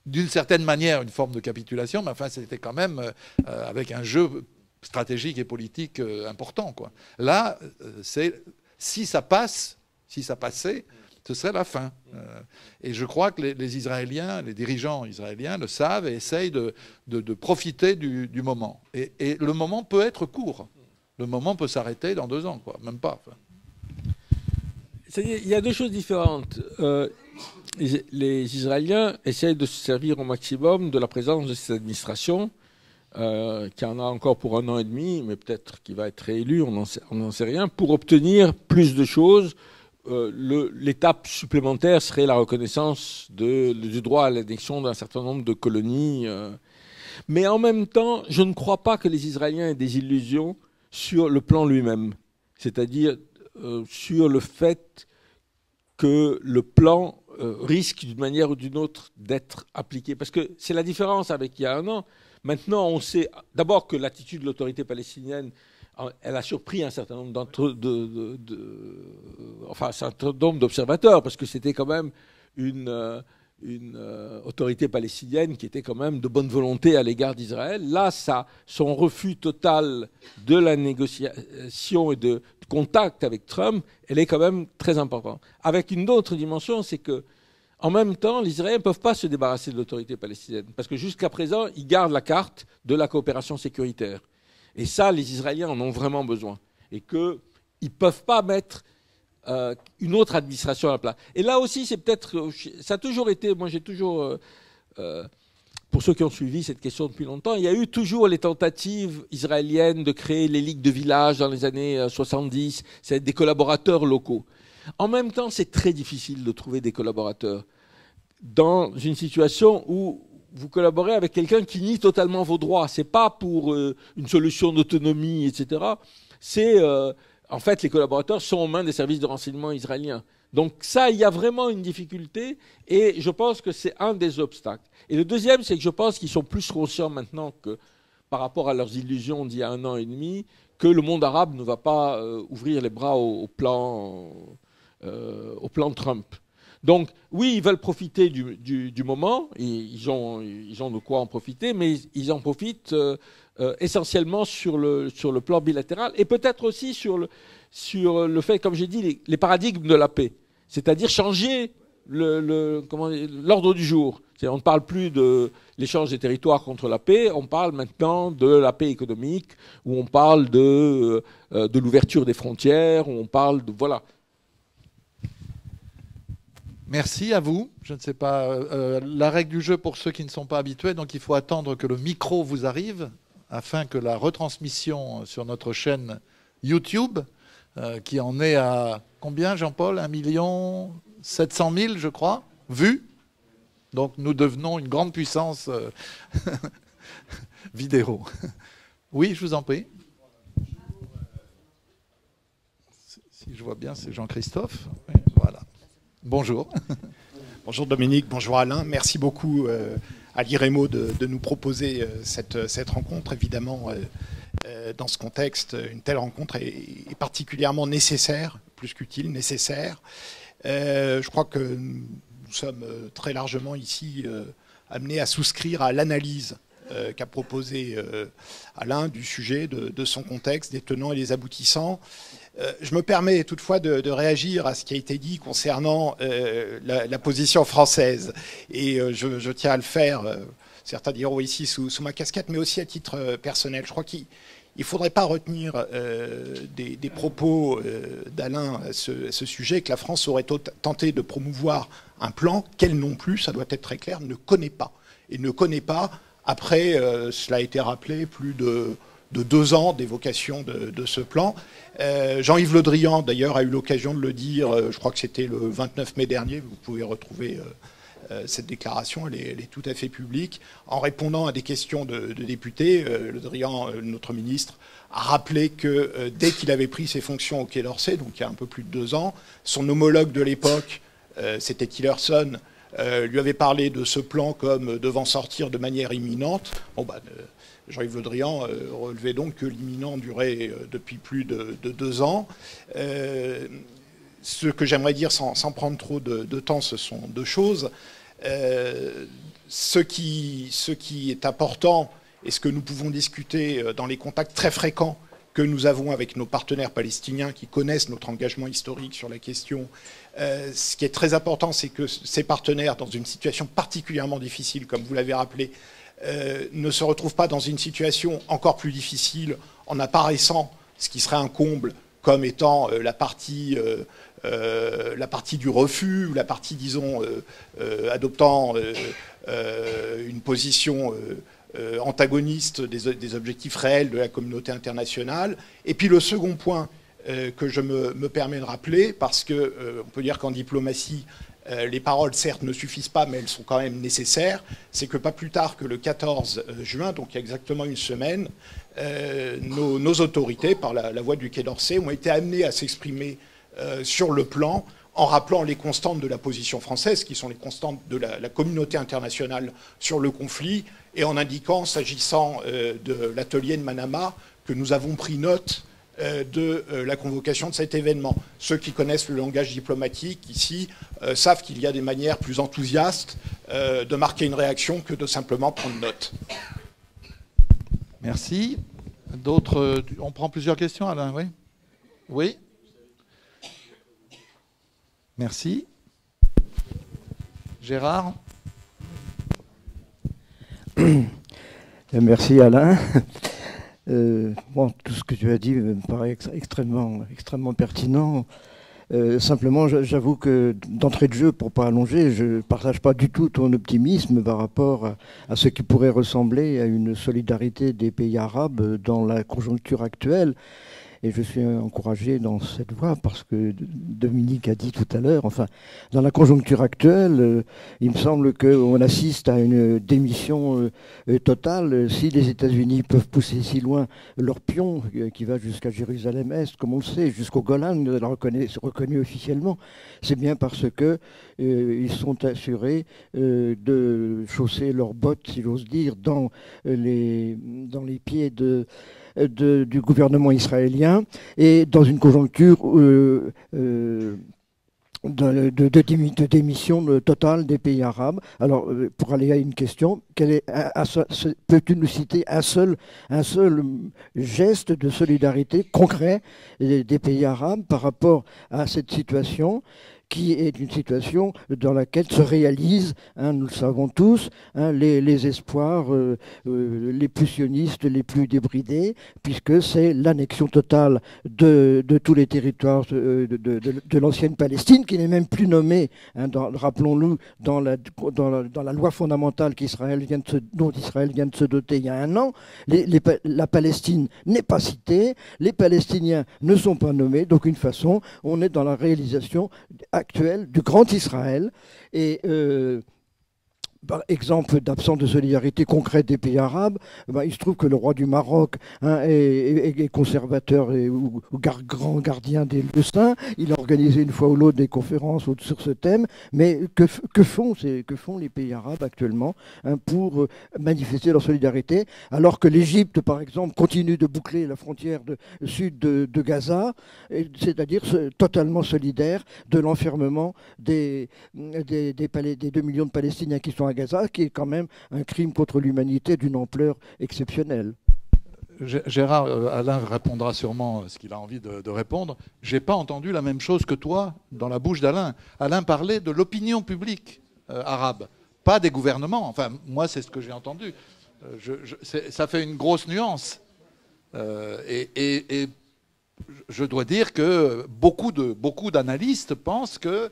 d'une certaine manière une forme de capitulation, mais enfin, c'était quand même avec un jeu stratégique et politique important, quoi. Là, si ça passait, ce serait la fin. Et je crois que les Israéliens, les dirigeants israéliens le savent et essayent de profiter du moment. Et le moment peut être court. Le moment peut s'arrêter dans 2 ans, quoi. Même pas. Enfin. C'est-à-dire, il y a 2 choses différentes. Les Israéliens essayent de se servir au maximum de la présence de cette administration, qui en a encore pour 1 an et demi, mais peut-être qu'il va être réélu, on n'en sait rien, pour obtenir plus de choses. L'étape supplémentaire serait la reconnaissance du droit à l'annexion d'un certain nombre de colonies. Mais en même temps, je ne crois pas que les Israéliens aient des illusions sur le plan lui-même. C'est-à-dire sur le fait que le plan risque d'une manière ou d'une autre d'être appliqué. Parce que c'est la différence avec il y a 1 an. Maintenant, on sait d'abord que l'attitude de l'autorité palestinienne elle a surpris un certain nombre enfin, un certain nombre d'observateurs, parce que c'était quand même une autorité palestinienne qui était quand même de bonne volonté à l'égard d'Israël. Là, son refus total de la négociation et de contact avec Trump, elle est quand même très importante. Avec une autre dimension, c'est que en même temps, les Israéliens ne peuvent pas se débarrasser de l'autorité palestinienne, parce que jusqu'à présent, ils gardent la carte de la coopération sécuritaire. Et ça, les Israéliens en ont vraiment besoin. Et qu'ils ne peuvent pas mettre une autre administration à la place. Et là aussi, c'est peut-être... Ça a toujours été... Moi, j'ai toujours... pour ceux qui ont suivi cette question depuis longtemps, il y a eu toujours les tentatives israéliennes de créer les ligues de village dans les années 70, c'est des collaborateurs locaux. En même temps, c'est très difficile de trouver des collaborateurs dans une situation où vous collaborez avec quelqu'un qui nie totalement vos droits. Ce n'est pas pour une solution d'autonomie, etc. C'est... en fait, les collaborateurs sont aux mains des services de renseignement israéliens. Donc ça, il y a vraiment une difficulté et je pense que c'est un des obstacles. Et le deuxième, c'est que je pense qu'ils sont plus conscients maintenant que par rapport à leurs illusions d'il y a 1 an et demi, que le monde arabe ne va pas ouvrir les bras au plan Trump. Donc oui, ils veulent profiter du moment, et ils ont de quoi en profiter, mais ils en profitent essentiellement sur le plan bilatéral et peut-être aussi sur le fait, comme j'ai dit, les paradigmes de la paix. C'est-à-dire changer l'ordre du jour. On ne parle plus de l'échange des territoires contre la paix, on parle maintenant de la paix économique, où on parle de l'ouverture des frontières, où on parle de... Voilà. Merci à vous. Je ne sais pas, la règle du jeu pour ceux qui ne sont pas habitués, donc il faut attendre que le micro vous arrive afin que la retransmission sur notre chaîne YouTube, qui en est à combien, Jean-Paul? 1 700 000, je crois, vues. Donc nous devenons une grande puissance vidéo. Oui, je vous en prie. Si je vois bien, c'est Jean-Christophe. Oui, voilà. Bonjour. Bonjour Dominique, bonjour Alain. Merci beaucoup à l'IREMO de nous proposer cette rencontre. Évidemment, dans ce contexte, une telle rencontre est particulièrement nécessaire, plus qu'utile, nécessaire. Je crois que nous sommes très largement ici amenés à souscrire à l'analyse qu'a proposée Alain du sujet, de son contexte, des tenants et des aboutissants. Je me permets toutefois de réagir à ce qui a été dit concernant la position française. Et je tiens à le faire, certains diront ici sous ma casquette, mais aussi à titre personnel. Je crois qu'il ne faudrait pas retenir des propos d'Alain à ce sujet, que la France aurait tenté de promouvoir un plan qu'elle non plus, ça doit être très clair, ne connaît pas. Et ne connaît pas, après, cela a été rappelé, plus de 2 ans d'évocation de ce plan. Jean-Yves Le Drian, d'ailleurs, a eu l'occasion de le dire, je crois que c'était le 29 mai dernier, vous pouvez retrouver cette déclaration, elle est tout à fait publique. En répondant à des questions de députés, Le Drian, notre ministre, a rappelé que dès qu'il avait pris ses fonctions au Quai d'Orsay, donc il y a un peu plus de 2 ans, son homologue de l'époque, c'était Tillerson, lui avait parlé de ce plan comme devant sortir de manière imminente. Bon, Jean-Yves Le Drian relevait donc que l'imminent durait depuis plus de 2 ans. Ce que j'aimerais dire, sans prendre trop de temps, ce sont 2 choses. Ce qui est important et ce que nous pouvons discuter dans les contacts très fréquents que nous avons avec nos partenaires palestiniens qui connaissent notre engagement historique sur la question, ce qui est très important, c'est que ces partenaires, dans une situation particulièrement difficile, comme vous l'avez rappelé, ne se retrouvent pas dans une situation encore plus difficile en apparaissant, ce qui serait un comble, comme étant la partie du refus, ou la partie, disons, adoptant une position antagoniste des objectifs réels de la communauté internationale. Et puis le second point que je me permets de rappeler, parce qu'on peut dire qu'en diplomatie, les paroles, certes, ne suffisent pas, mais elles sont quand même nécessaires. C'est que pas plus tard que le 14 juin, donc il y a exactement une semaine, nos autorités, par la voix du Quai d'Orsay, ont été amenées à s'exprimer sur le plan en rappelant les constantes de la position française, qui sont les constantes de la communauté internationale sur le conflit, et en indiquant, s'agissant de l'atelier de Manama, que nous avons pris note de la convocation de cet événement. Ceux qui connaissent le langage diplomatique ici savent qu'il y a des manières plus enthousiastes de marquer une réaction que de simplement prendre note. Merci. D'autres. On prend plusieurs questions, Alain, oui? Oui. Merci. Gérard? Merci Alain. Bon, tout ce que tu as dit me paraît extrêmement pertinent. Simplement, j'avoue que d'entrée de jeu, pour ne pas allonger, je ne partage pas du tout ton optimisme par rapport à ce qui pourrait ressembler à une solidarité des pays arabes dans la conjoncture actuelle. Et je suis encouragé dans cette voie parce que Dominique a dit tout à l'heure, enfin, dans la conjoncture actuelle, il me semble qu'on assiste à une démission totale. Si les États-Unis peuvent pousser si loin leur pion, qui va jusqu'à Jérusalem-Est, comme on le sait, jusqu'au Golan, reconnu officiellement, c'est bien parce que ils sont assurés de chausser leurs bottes, si j'ose dire, dans les pieds du gouvernement israélien et dans une conjoncture de démission totale des pays arabes. Alors, pour aller à une question, peux-tu nous citer un seul geste de solidarité concret des pays arabes par rapport à cette situation qui est une situation dans laquelle se réalisent, nous le savons tous, les espoirs les plus sionistes, les plus débridés, puisque c'est l'annexion totale de tous les territoires de l'ancienne Palestine, qui n'est même plus nommée, rappelons-nous, dans la loi fondamentale dont Israël vient de se doter il y a un an. La Palestine n'est pas citée, les Palestiniens ne sont pas nommés, donc une façon, on est dans la réalisation actuel du Grand Israël et par exemple d'absence de solidarité concrète des pays arabes, il se trouve que le roi du Maroc est conservateur ou grand gardien des lieux saints. Il a organisé une fois ou l'autre des conférences sur ce thème, mais que font les pays arabes actuellement pour manifester leur solidarité, alors que l'Égypte, par exemple, continue de boucler la frontière sud de Gaza, c'est-à-dire totalement solidaire de l'enfermement des 2 millions de Palestiniens qui sont à Gaza, qui est quand même un crime contre l'humanité d'une ampleur exceptionnelle. Gérard, Alain répondra sûrement ce qu'il a envie de répondre. Je n'ai pas entendu la même chose que toi dans la bouche d'Alain. Alain parlait de l'opinion publique arabe, pas des gouvernements. Enfin, moi, c'est ce que j'ai entendu. Ça fait une grosse nuance. Et je dois dire que beaucoup d'analystes pensent que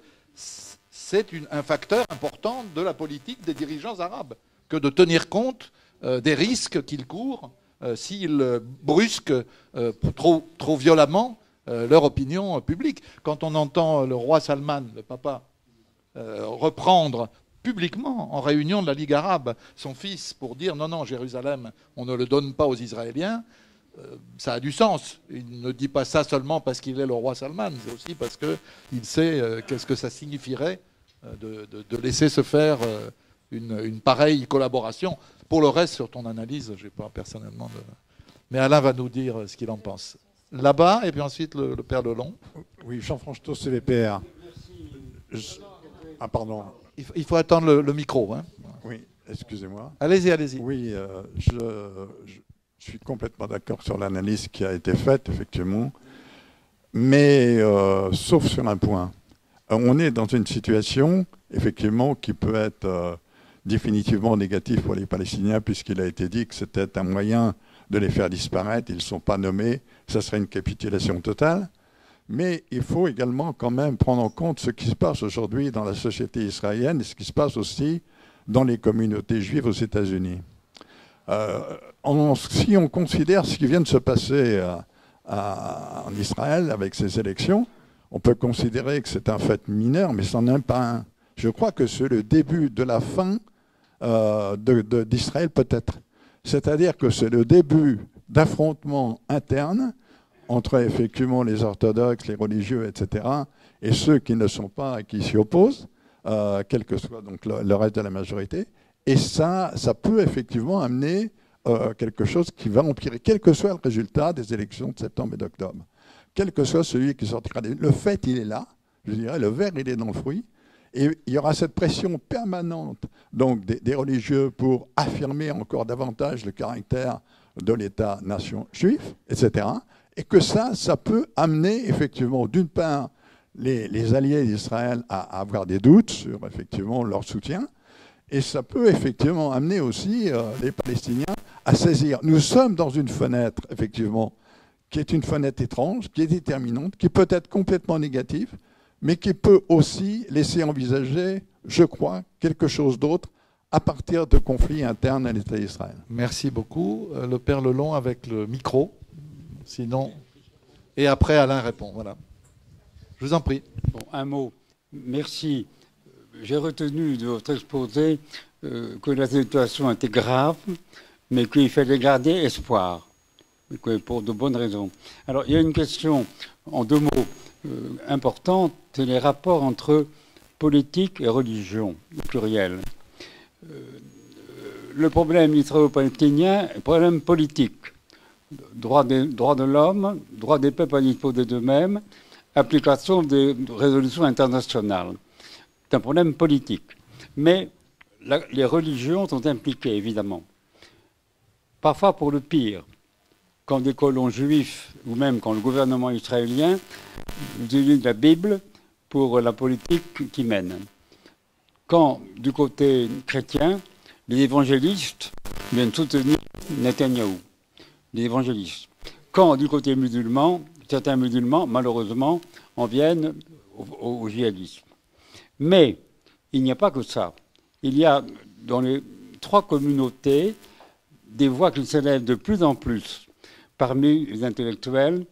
c'est un facteur important de la politique des dirigeants arabes, que de tenir compte des risques qu'ils courent s'ils brusquent trop violemment leur opinion publique. Quand on entend le roi Salman, le papa, reprendre publiquement en réunion de la Ligue arabe son fils pour dire non, Jérusalem, on ne le donne pas aux Israéliens, ça a du sens. Il ne dit pas ça seulement parce qu'il est le roi Salman, c'est aussi parce qu'il sait qu'est-ce que ça signifierait de laisser se faire une pareille collaboration. Pour le reste, sur ton analyse, je n'ai pas personnellement de... Mais Alain va nous dire ce qu'il en pense. Là-bas, et puis ensuite le père Lelon. Oui, Jean-François Tos, CVPR. Ah, pardon. Il faut attendre le micro. Hein. Oui, excusez-moi. Allez-y. Oui, je suis complètement d'accord sur l'analyse qui a été faite, effectivement. Mais, sauf sur un point. On est dans une situation, effectivement, qui peut être définitivement négative pour les Palestiniens, puisqu'il a été dit que c'était un moyen de les faire disparaître. Ils ne sont pas nommés. Ça serait une capitulation totale. Mais il faut également quand même prendre en compte ce qui se passe aujourd'hui dans la société israélienne et ce qui se passe aussi dans les communautés juives aux États-Unis. Si on considère ce qui vient de se passer en Israël avec ces élections, on peut considérer que c'est un fait mineur, mais ça n'en est pas un. Je crois que c'est le début de la fin d'Israël peut-être. C'est-à-dire que c'est le début d'affrontements internes entre effectivement les orthodoxes, les religieux, etc., et ceux qui ne sont pas et qui s'y opposent, quel que soit donc le reste de la majorité. Et ça peut effectivement amener quelque chose qui va empirer, quel que soit le résultat des élections de septembre et d'octobre. Quel que soit celui qui sortira. Le fait, il est là, je dirais, le verre, il est dans le fruit. Et il y aura cette pression permanente donc, des religieux pour affirmer encore davantage le caractère de l'État-nation juif, etc. Et que ça peut amener effectivement, d'une part, les alliés d'Israël à avoir des doutes sur effectivement leur soutien, et ça peut effectivement amener aussi les Palestiniens à saisir. Nous sommes dans une fenêtre, effectivement, qui est une fenêtre étrange, qui est déterminante, qui peut être complètement négative, mais qui peut aussi laisser envisager, je crois, quelque chose d'autre à partir de conflits internes à l'État d'Israël. Merci beaucoup. Le Père Lelon avec le micro. Sinon... Et après, Alain répond. Voilà. Je vous en prie. Bon, un mot. Merci. J'ai retenu de votre exposé que la situation était grave, mais qu'il fallait garder espoir, pour de bonnes raisons. Alors, il y a une question, en 2 mots, importante, c'est les rapports entre politique et religion, au pluriel. Le problème israélo-palestinien est un problème politique. Droit de l'homme, droit des peuples à disposer d'eux-mêmes, application des résolutions internationales. C'est un problème politique. Mais les religions sont impliquées, évidemment. Parfois pour le pire. Quand des colons juifs, ou même quand le gouvernement israélien utilise la Bible pour la politique qu'ils mènent. Quand, du côté chrétien, les évangélistes viennent soutenir Netanyahou. Les évangélistes. Quand, du côté musulman, certains musulmans, malheureusement, en viennent au djihadisme. Mais il n'y a pas que ça. Il y a dans les 3 communautés des voix qui s'élèvent de plus en plus parmi les intellectuels,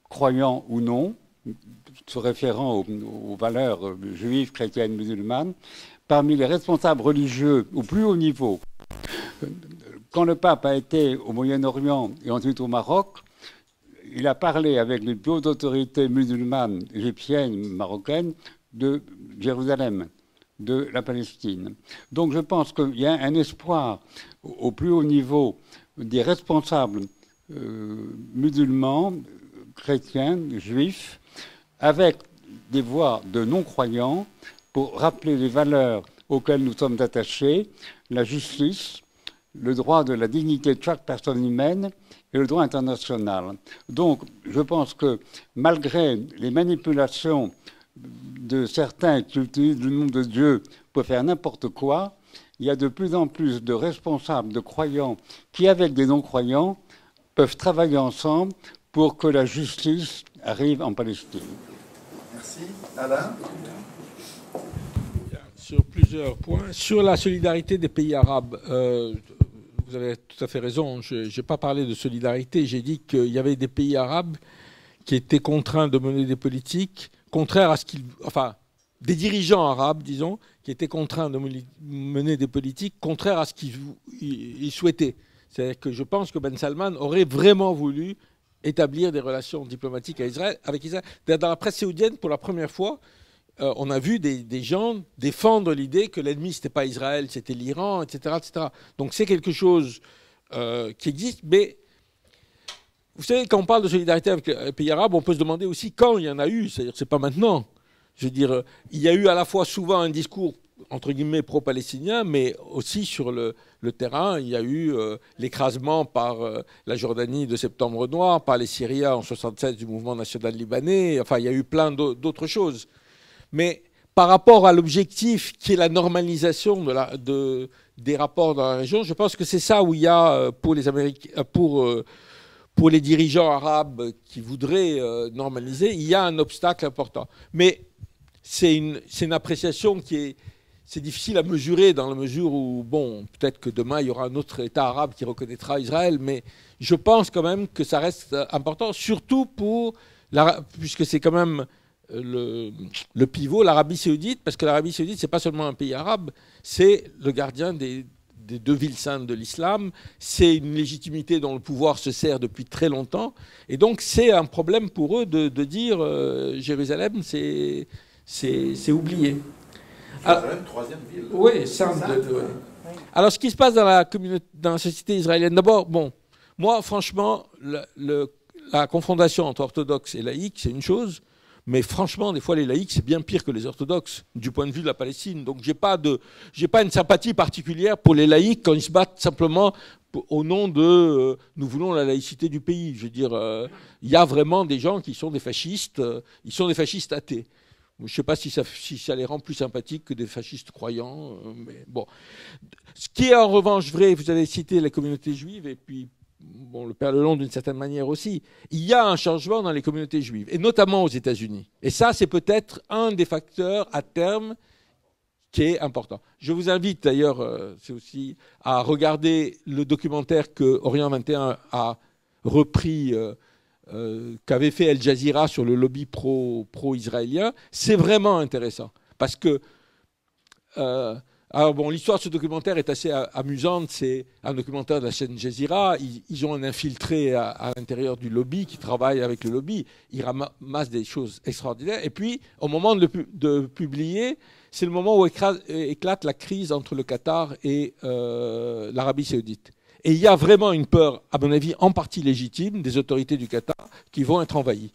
croyants ou non, se référant aux valeurs juives, chrétiennes, musulmanes, parmi les responsables religieux au plus haut niveau. Quand le pape a été au Moyen-Orient et ensuite au Maroc, il a parlé avec les plus hautes autorités musulmanes, égyptiennes, marocaines, de Jérusalem, de la Palestine. Donc je pense qu'il y a un espoir au plus haut niveau des responsables musulmans, chrétiens, juifs, avec des voix de non-croyants pour rappeler les valeurs auxquelles nous sommes attachés, la justice, le droit de la dignité de chaque personne humaine et le droit international. Donc, je pense que malgré les manipulations de certains qui utilisent le nom de Dieu pour faire n'importe quoi, il y a de plus en plus de responsables, de croyants, qui, avec des non-croyants, peuvent travailler ensemble pour que la justice arrive en Palestine. Merci. Alain ? Sur plusieurs points. Sur la solidarité des pays arabes, vous avez tout à fait raison. Je n'ai pas parlé de solidarité. J'ai dit qu'il y avait des pays arabes qui étaient contraints de mener des politiques contraires à ce qu'ils... Enfin, des dirigeants arabes, disons, qui étaient contraints de mener des politiques contraires à ce qu'ils souhaitaient. C'est-à-dire que je pense que Ben Salman aurait vraiment voulu établir des relations diplomatiques avec Israël. Dans la presse saoudienne, pour la première fois, on a vu des gens défendre l'idée que l'ennemi, ce n'était pas Israël, c'était l'Iran, etc., etc. Donc c'est quelque chose qui existe. Mais vous savez, quand on parle de solidarité avec les pays arabes, on peut se demander aussi quand il y en a eu. C'est-à-dire que ce n'est pas maintenant. Je veux dire, il y a eu à la fois souvent un discours, entre guillemets, pro-palestinien, mais aussi sur le terrain, il y a eu l'écrasement par la Jordanie de Septembre Noir, par les Syriens en 1976 du mouvement national libanais. Enfin, il y a eu plein d'autres choses. Mais par rapport à l'objectif qui est la normalisation des rapports dans la région, je pense que c'est ça où il y a, pour les dirigeants arabes qui voudraient normaliser, il y a un obstacle important. Mais c'est une appréciation c'est difficile à mesurer dans la mesure où, bon, peut-être que demain, il y aura un autre État arabe qui reconnaîtra Israël, mais je pense quand même que ça reste important, surtout puisque c'est quand même le pivot, l'Arabie saoudite, parce que l'Arabie saoudite, c'est pas seulement un pays arabe, c'est le gardien des 2 villes saintes de l'islam, c'est une légitimité dont le pouvoir se sert depuis très longtemps, et donc c'est un problème pour eux de dire Jérusalem, c'est oublié. Jérusalem, 3e ville. Oui, sainte. Alors, ce qui se passe dans la société israélienne, d'abord, bon, moi, franchement, la confrontation entre orthodoxes et laïcs, c'est une chose, mais franchement, des fois, les laïcs, c'est bien pire que les orthodoxes, du point de vue de la Palestine. Donc, j'ai pas une sympathie particulière pour les laïcs quand ils se battent simplement au nom de nous voulons la laïcité du pays. Je veux dire, il y a vraiment des gens qui sont des fascistes, ils sont des fascistes athées. Je ne sais pas si ça les rend plus sympathiques que des fascistes croyants, mais bon. Ce qui est en revanche vrai, vous avez cité la communauté juive, et puis bon, le Père Lelon d'une certaine manière aussi, il y a un changement dans les communautés juives, et notamment aux États-Unis. Et ça, c'est peut-être un des facteurs à terme qui est important. Je vous invite d'ailleurs, c'est aussi à regarder le documentaire que Orient 21 a repris, qu'avait fait Al Jazeera sur le lobby pro-israélien. C'est vraiment intéressant. Parce que, alors bon, l'histoire de ce documentaire est assez amusante. C'est un documentaire de la chaîne Jazeera. Ils ont un infiltré à l'intérieur du lobby qui travaille avec le lobby. Ils ramassent des choses extraordinaires. Et puis, au moment de publier, c'est le moment où éclate la crise entre le Qatar et l'Arabie Saoudite. Et il y a vraiment une peur, à mon avis, en partie légitime, des autorités du Qatar qui vont être envahies.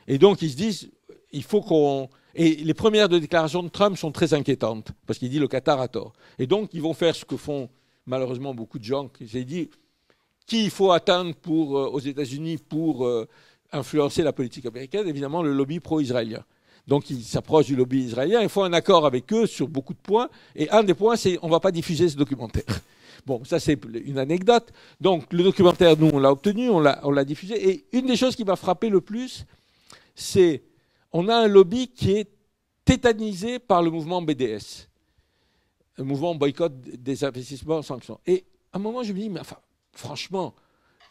Et donc, ils se disent, il faut qu'on... Et les premières déclarations de Trump sont très inquiétantes, parce qu'il dit le Qatar a tort. Et donc, ils vont faire ce que font malheureusement beaucoup de gens. Ils disent, qui il faut atteindre aux États-Unis pour influencer la politique américaine? Évidemment, le lobby pro-israélien. Donc, ils s'approchent du lobby israélien, ils font un accord avec eux sur beaucoup de points. Et un des points, c'est on ne va pas diffuser ce documentaire. Bon, ça c'est une anecdote. Donc le documentaire, nous, on l'a obtenu, on l'a diffusé. Et une des choses qui m'a frappé le plus, c'est on a un lobby qui est tétanisé par le mouvement BDS, le mouvement boycott des investissements en sanctions. Et à un moment, je me dis, mais enfin, franchement,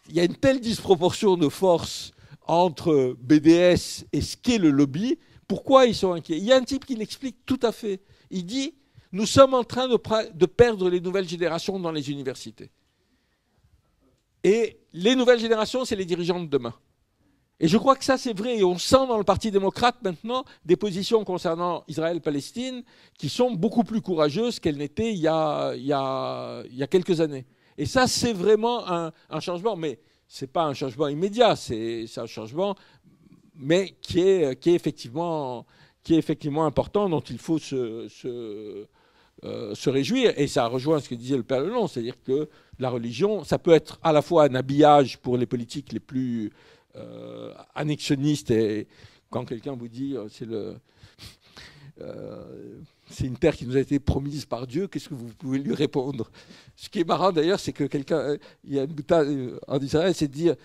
il y a une telle disproportion de force entre BDS et ce qu'est le lobby. Pourquoi ils sont inquiets? Il y a un type qui l'explique tout à fait. Il dit, nous sommes en train de perdre les nouvelles générations dans les universités. Et les nouvelles générations, c'est les dirigeants de demain. Et je crois que ça, c'est vrai. Et on sent dans le Parti démocrate maintenant des positions concernant Israël-Palestine qui sont beaucoup plus courageuses qu'elles n'étaient il y a quelques années. Et ça, c'est vraiment un changement. Mais ce n'est pas un changement immédiat. C'est un changement, mais qui est effectivement important, dont il faut se réjouir. Et ça rejoint ce que disait le Père Lelon, c'est-à-dire que la religion, ça peut être à la fois un habillage pour les politiques les plus annexionnistes, et quand quelqu'un vous dit c'est une terre qui nous a été promise par Dieu, qu'est-ce que vous pouvez lui répondre? Ce qui est marrant d'ailleurs, c'est que il y a une boutade en Israël, c'est de dire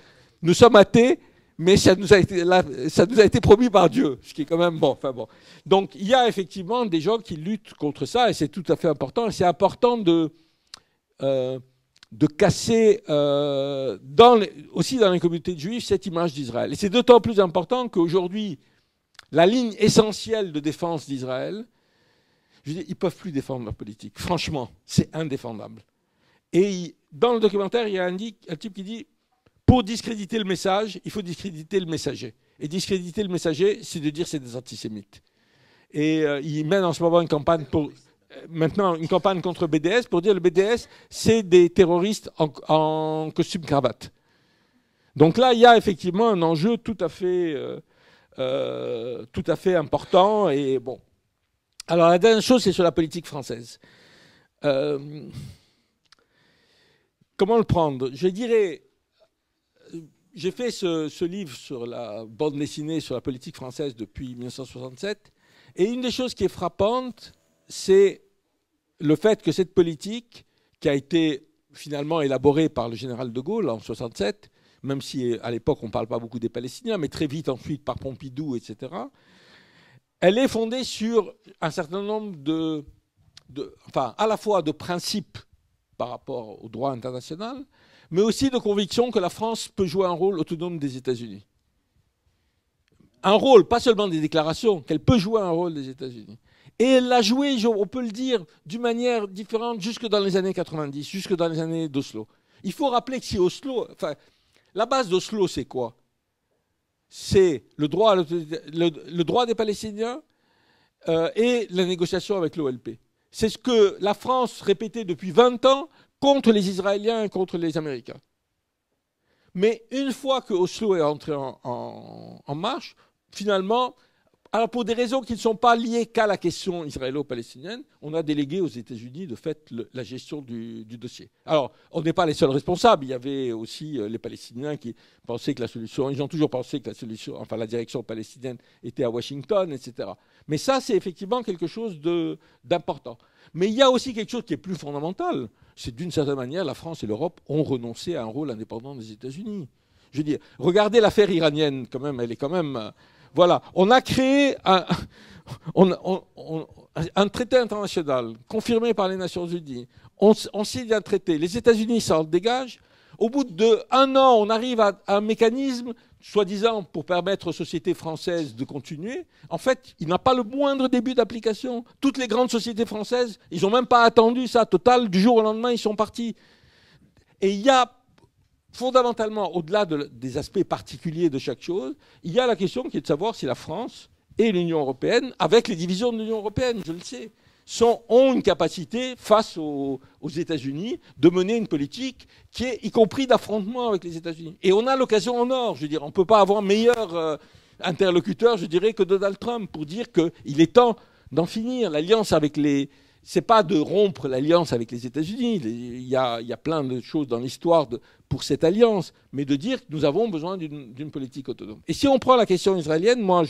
nous sommes athées, mais ça nous a été promis par Dieu, ce qui est quand même bon. Enfin bon. Donc il y a effectivement des gens qui luttent contre ça, et c'est tout à fait important. Et c'est important de casser aussi dans les communautés juives cette image d'Israël. Et c'est d'autant plus important qu'aujourd'hui, la ligne essentielle de défense d'Israël, je veux dire, ils ne peuvent plus défendre leur politique. Franchement, c'est indéfendable. Et dans le documentaire, il y a un type qui dit, pour discréditer le message, il faut discréditer le messager. Et discréditer le messager, c'est de dire c'est des antisémites. Et il mène en ce moment une campagne contre BDS pour dire le BDS, c'est des terroristes en costume cravate. Donc là, il y a effectivement un enjeu tout à fait important. Et bon. Alors la dernière chose, c'est sur la politique française. Comment le prendre? Je dirais, j'ai fait ce livre sur la bande dessinée sur la politique française depuis 1967. Et une des choses qui est frappante, c'est le fait que cette politique, qui a été finalement élaborée par le général de Gaulle en 1967, même si à l'époque on ne parle pas beaucoup des Palestiniens, mais très vite ensuite par Pompidou, etc., elle est fondée sur un certain nombre à la fois de principes par rapport au droit international, mais aussi de conviction que la France peut jouer un rôle autonome des États-Unis. Un rôle, pas seulement des déclarations, qu'elle peut jouer un rôle des États-Unis. Et elle l'a joué, on peut le dire, d'une manière différente jusque dans les années 90, jusque dans les années d'Oslo. Il faut rappeler que si Oslo... Enfin, la base d'Oslo, c'est quoi? C'est le droit des Palestiniens et la négociation avec l'OLP. C'est ce que la France répétait depuis 20 ans contre les Israéliens et contre les Américains. Mais une fois que Oslo est entré en marche, finalement, alors pour des raisons qui ne sont pas liées qu'à la question israélo-palestinienne, on a délégué aux États-Unis de fait la gestion du dossier. Alors, on n'est pas les seuls responsables. Il y avait aussi les Palestiniens qui pensaient que la solution, ils ont toujours pensé que la solution, enfin la direction palestinienne était à Washington, etc. Mais ça, c'est effectivement quelque chose d'important. Mais il y a aussi quelque chose qui est plus fondamental. C'est d'une certaine manière, la France et l'Europe ont renoncé à un rôle indépendant des États-Unis. Je veux dire, regardez l'affaire iranienne, quand même, elle est quand même... Voilà, on a créé un traité international confirmé par les Nations Unies. On signe un traité. Les États-Unis s'en dégagent. Au bout d'1 an, on arrive à un mécanisme, soi-disant, pour permettre aux sociétés françaises de continuer. En fait, il n'a pas le moindre début d'application. Toutes les grandes sociétés françaises, ils n'ont même pas attendu ça. Total, du jour au lendemain, ils sont partis. Et il y a fondamentalement, au-delà des aspects particuliers de chaque chose, il y a la question qui est de savoir si la France et l'Union européenne, avec les divisions de l'Union européenne, je le sais, ont une capacité face aux États-Unis de mener une politique qui est, y compris d'affrontement avec les États-Unis. Et on a l'occasion en or, je veux dire, on ne peut pas avoir meilleur interlocuteur, je dirais, que Donald Trump pour dire qu'il est temps d'en finir. L'alliance avec les... C'est pas de rompre l'alliance avec les États-Unis. Il y a plein de choses dans l'histoire pour cette alliance, mais de dire que nous avons besoin d'une politique autonome. Et si on prend la question israélienne, moi,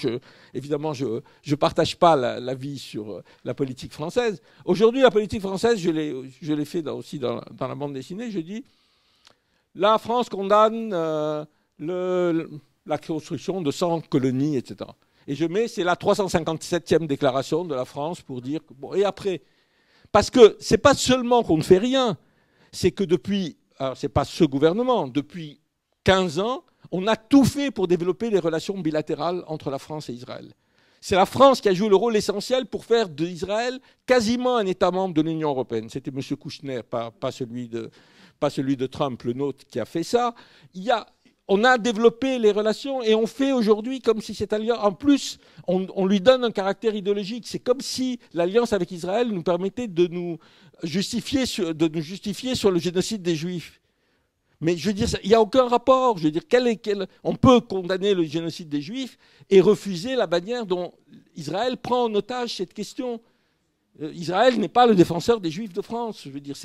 évidemment, je partage pas l'avis sur la politique française. Aujourd'hui, la politique française, je l'ai fait aussi dans la bande dessinée. Je dis, la France condamne la construction de 100 colonies, etc. Et je mets, c'est la 357e déclaration de la France pour dire, bon, et après. Parce que ce n'est pas seulement qu'on ne fait rien, c'est que depuis, alors ce n'est pas ce gouvernement, depuis 15 ans, on a tout fait pour développer les relations bilatérales entre la France et Israël. C'est la France qui a joué le rôle essentiel pour faire d'Israël quasiment un État membre de l'Union européenne. C'était M. Kouchner, pas celui de Trump, le nôtre, qui a fait ça. On a développé les relations et on fait aujourd'hui comme si cette alliance, en plus, on lui donne un caractère idéologique. C'est comme si l'alliance avec Israël nous permettait de nous justifier sur le génocide des Juifs. Mais je veux dire, il n'y a aucun rapport. Je veux dire, on peut condamner le génocide des Juifs et refuser la manière dont Israël prend en otage cette question. Israël n'est pas le défenseur des Juifs de France. Je veux dire,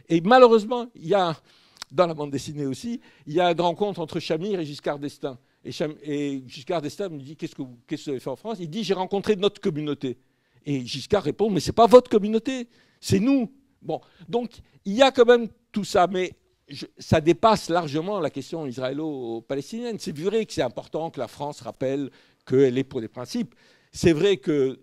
et malheureusement, il y a... Dans la bande dessinée aussi, il y a une rencontre entre Shamir et Giscard d'Estaing. Et Giscard d'Estaing me dit, qu'est-ce que vous avez fait en France? Il dit, j'ai rencontré notre communauté. Et Giscard répond, mais ce n'est pas votre communauté, c'est nous. Bon, donc il y a quand même tout ça, mais ça dépasse largement la question israélo-palestinienne. C'est vrai que c'est important que la France rappelle qu'elle est pour des principes. C'est vrai que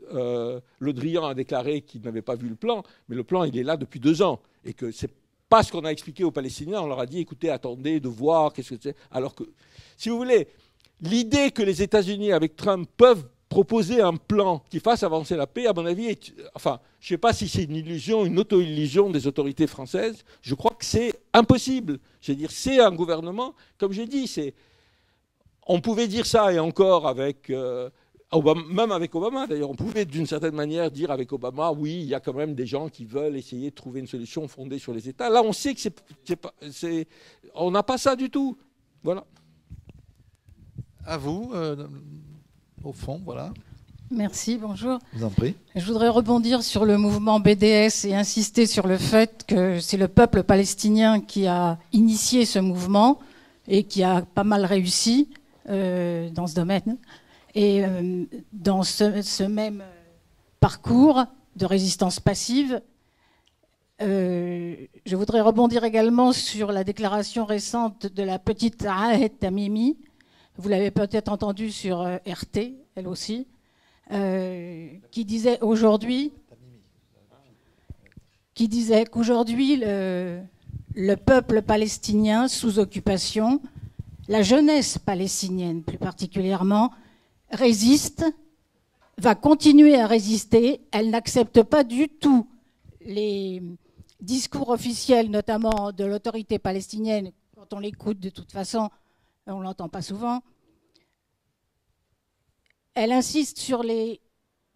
Le Drian a déclaré qu'il n'avait pas vu le plan, mais le plan, il est là depuis 2 ans. Et que c'est pas ce qu'on a expliqué aux Palestiniens, on leur a dit, écoutez, attendez de voir, qu'est-ce que c'est. Alors que, si vous voulez, l'idée que les États-Unis, avec Trump, peuvent proposer un plan qui fasse avancer la paix, à mon avis, enfin, je ne sais pas si c'est une illusion, une auto-illusion des autorités françaises, je crois que c'est impossible. Je veux dire, c'est un gouvernement, comme j'ai dit, on pouvait dire ça, et encore avec... même avec Obama, d'ailleurs, on pouvait d'une certaine manière dire avec Obama, oui, il y a quand même des gens qui veulent essayer de trouver une solution fondée sur les États. Là, on sait que on n'a pas ça du tout. Voilà. À vous, au fond, voilà. Merci, bonjour. Je vous en prie. Je voudrais rebondir sur le mouvement BDS et insister sur le fait que c'est le peuple palestinien qui a initié ce mouvement et qui a pas mal réussi dans ce domaine. Et dans ce même parcours de résistance passive, je voudrais rebondir également sur la déclaration récente de la petite Ahed Tamimi. Vous l'avez peut-être entendu sur RT, elle aussi, qui disait qu'aujourd'hui, le peuple palestinien sous occupation, la jeunesse palestinienne plus particulièrement, résiste, va continuer à résister. Elle n'accepte pas du tout les discours officiels, notamment de l'autorité palestinienne. Quand on l'écoute, de toute façon, on ne l'entend pas souvent. Elle insiste sur les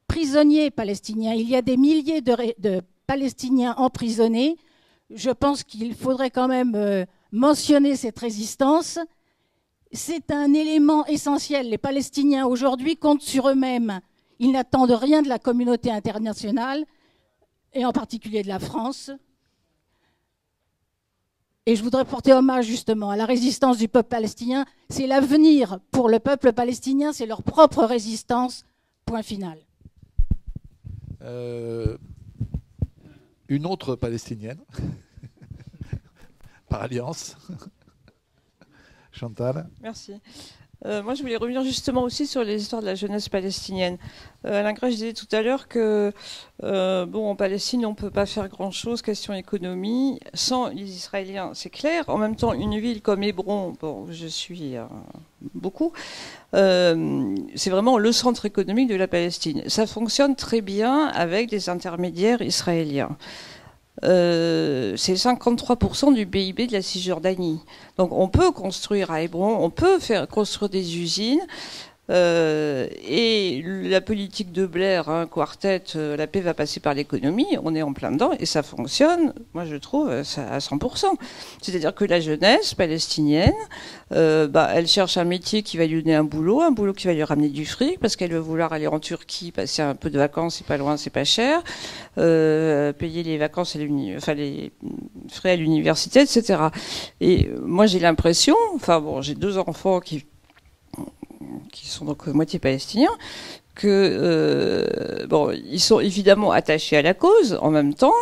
prisonniers palestiniens. Il y a des milliers de Palestiniens emprisonnés. Je pense qu'il faudrait quand même mentionner cette résistance. C'est un élément essentiel. Les Palestiniens aujourd'hui comptent sur eux-mêmes. Ils n'attendent rien de la communauté internationale, et en particulier de la France. Et je voudrais porter hommage justement à la résistance du peuple palestinien. C'est l'avenir pour le peuple palestinien, c'est leur propre résistance. Point final. Une autre palestinienne, par alliance. Chantal. Merci. Moi, je voulais revenir justement aussi sur les histoires de la jeunesse palestinienne. Alain Grèche disait tout à l'heure que, en Palestine, on ne peut pas faire grand-chose, question économie, sans les Israéliens, c'est clair. En même temps, une ville comme Hébron, bon, je suis beaucoup, c'est vraiment le centre économique de la Palestine. Ça fonctionne très bien avec des intermédiaires israéliens. C'est 53% du PIB de la Cisjordanie. Donc on peut construire à Hébron, on peut faire construire des usines. Et la politique de Blair, Quartet, la paix va passer par l'économie, on est en plein dedans et ça fonctionne, moi je trouve, à 100%. C'est-à-dire que la jeunesse palestinienne, elle cherche un métier qui va lui donner un boulot qui va lui ramener du fric, parce qu'elle veut vouloir aller en Turquie, passer un peu de vacances, c'est pas loin, c'est pas cher, payer les vacances, les frais à l'université, etc. Et moi j'ai l'impression, j'ai 2 enfants qui sont donc moitié palestiniens, que ils sont évidemment attachés à la cause. En même temps,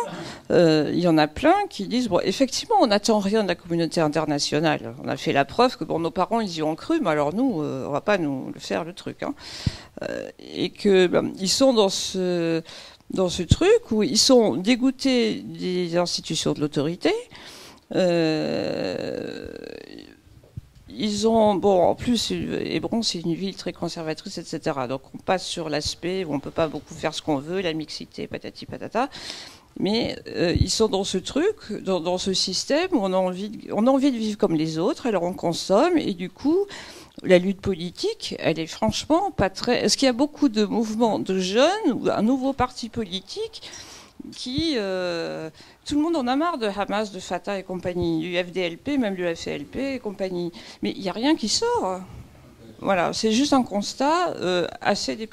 il y en a plein qui disent effectivement, on n'attend rien de la communauté internationale. On a fait la preuve que nos parents ils y ont cru, mais alors nous, on va pas nous le faire le truc. Et que ils sont dans ce truc où ils sont dégoûtés des institutions de l'autorité. Ils ont, en plus, Hébron, c'est une ville très conservatrice, etc. Donc on passe sur l'aspect où on ne peut pas beaucoup faire ce qu'on veut, la mixité, patati patata. Mais ils sont dans ce truc, dans ce système où on a envie de vivre comme les autres, alors on consomme, et du coup, la lutte politique, elle est franchement pas très... Est-ce qu'il y a beaucoup de mouvements de jeunes, ou un nouveau parti politique qui... tout le monde en a marre de Hamas, de Fatah et compagnie, du FDLP, même du FCLP et compagnie. Mais il n'y a rien qui sort. Voilà, c'est juste un constat assez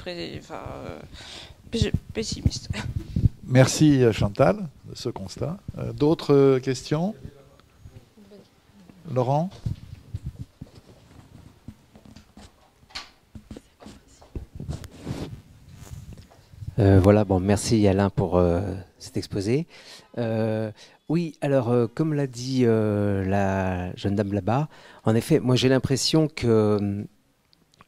pessimiste. Merci Chantal de ce constat. D'autres questions? Laurent? Merci Alain pour cet exposé. Oui, alors, comme l'a dit la jeune dame là-bas, en effet, moi j'ai l'impression que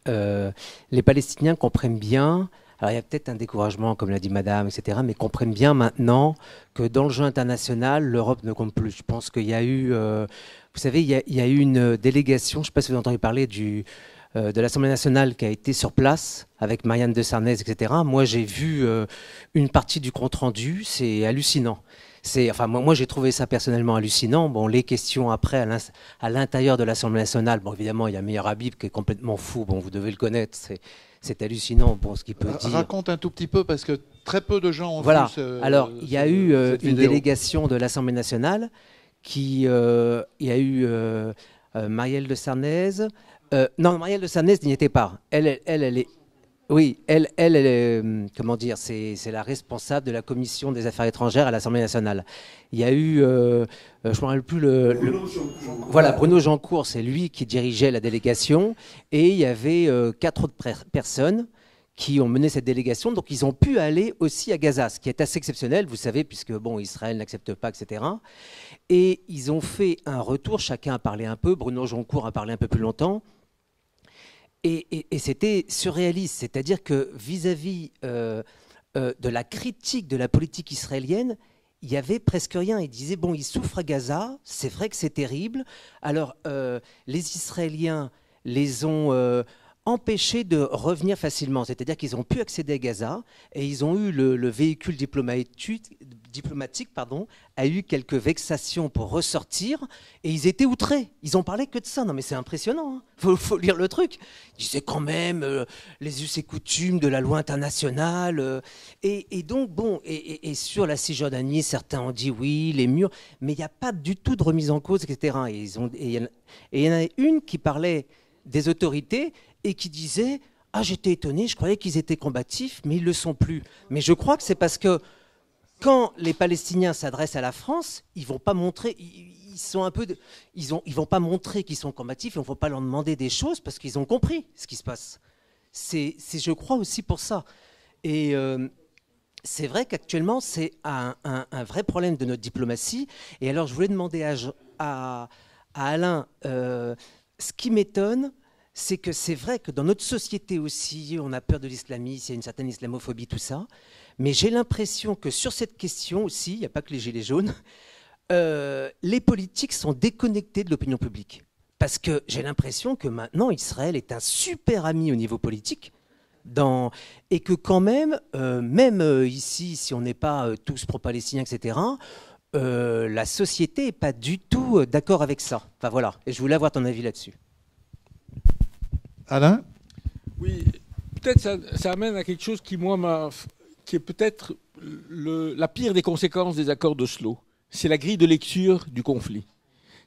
les Palestiniens comprennent bien, alors il y a peut-être un découragement, comme l'a dit madame, etc., mais comprennent bien maintenant que dans le jeu international, l'Europe ne compte plus. Je pense qu'il y a eu, vous savez, il y a eu une délégation, je ne sais pas si vous avez entendu parler de l'Assemblée nationale qui a été sur place avec Marianne de Sarnez, etc. Moi, j'ai vu une partie du compte-rendu, c'est hallucinant. Moi, j'ai trouvé ça personnellement hallucinant. Bon, les questions après, à l'intérieur de l'Assemblée nationale, évidemment, il y a Meir Habib qui est complètement fou, vous devez le connaître, c'est hallucinant, ce qu'il peut dire. Raconte un tout petit peu, parce que très peu de gens ont vu Alors, il y a eu une délégation de l'Assemblée nationale il y a eu Marielle de Sarnez. Non, Marielle de Sarnez n'y était pas. Elle est... Oui, elle est, comment dire, c'est la responsable de la commission des affaires étrangères à l'Assemblée nationale. Il y a eu, je ne me rappelle plus Bruno Jeancourt, c'est lui qui dirigeait la délégation, et il y avait 4 autres personnes qui ont mené cette délégation, donc ils ont pu aller aussi à Gaza, ce qui est assez exceptionnel, vous savez, puisque Israël n'accepte pas, etc. Et ils ont fait un retour, chacun a parlé un peu, Bruno Jeancourt a parlé un peu plus longtemps. Et c'était surréaliste, c'est-à-dire que vis-à-vis de la critique de la politique israélienne, il n'y avait presque rien. Ils disaient, ils souffrent à Gaza, c'est vrai que c'est terrible. Alors, les Israéliens les ont empêché de revenir facilement. C'est-à-dire qu'ils ont pu accéder à Gaza et ils ont eu le véhicule diplomatique a eu quelques vexations pour ressortir et ils étaient outrés. Ils ont parlé que de ça. Non mais c'est impressionnant. Hein. Faut lire le truc. Ils disaient quand même les us et coutumes de la loi internationale. Et donc bon, et sur la Cisjordanie, certains ont dit oui, les murs, mais il n'y a pas du tout de remise en cause, etc. Et il y en a une qui parlait des autorités et qui disait « Ah, j'étais étonné, je croyais qu'ils étaient combatifs, mais ils ne le sont plus. » Mais je crois que c'est parce que quand les Palestiniens s'adressent à la France, ils ne vont pas montrer, ils vont pas montrer qu'ils sont combatifs, et on ne va pas leur demander des choses parce qu'ils ont compris ce qui se passe. C'est je crois, aussi pour ça. Et c'est vrai qu'actuellement, c'est un vrai problème de notre diplomatie. Et alors, je voulais demander à Alain, ce qui m'étonne, c'est que c'est vrai que dans notre société aussi, on a peur de l'islamisme, il y a une certaine islamophobie, tout ça. Mais j'ai l'impression que sur cette question aussi, il n'y a pas que les gilets jaunes, les politiques sont déconnectés de l'opinion publique. Parce que j'ai l'impression que maintenant, Israël est un super ami au niveau politique. Et que quand même, ici, si on n'est pas tous pro-palestiniens, etc., la société n'est pas du tout d'accord avec ça. Enfin voilà, et je voulais avoir ton avis là-dessus. Alain ? Oui, peut-être ça amène à quelque chose qui, qui est peut-être la pire des conséquences des accords d'Oslo. C'est la grille de lecture du conflit.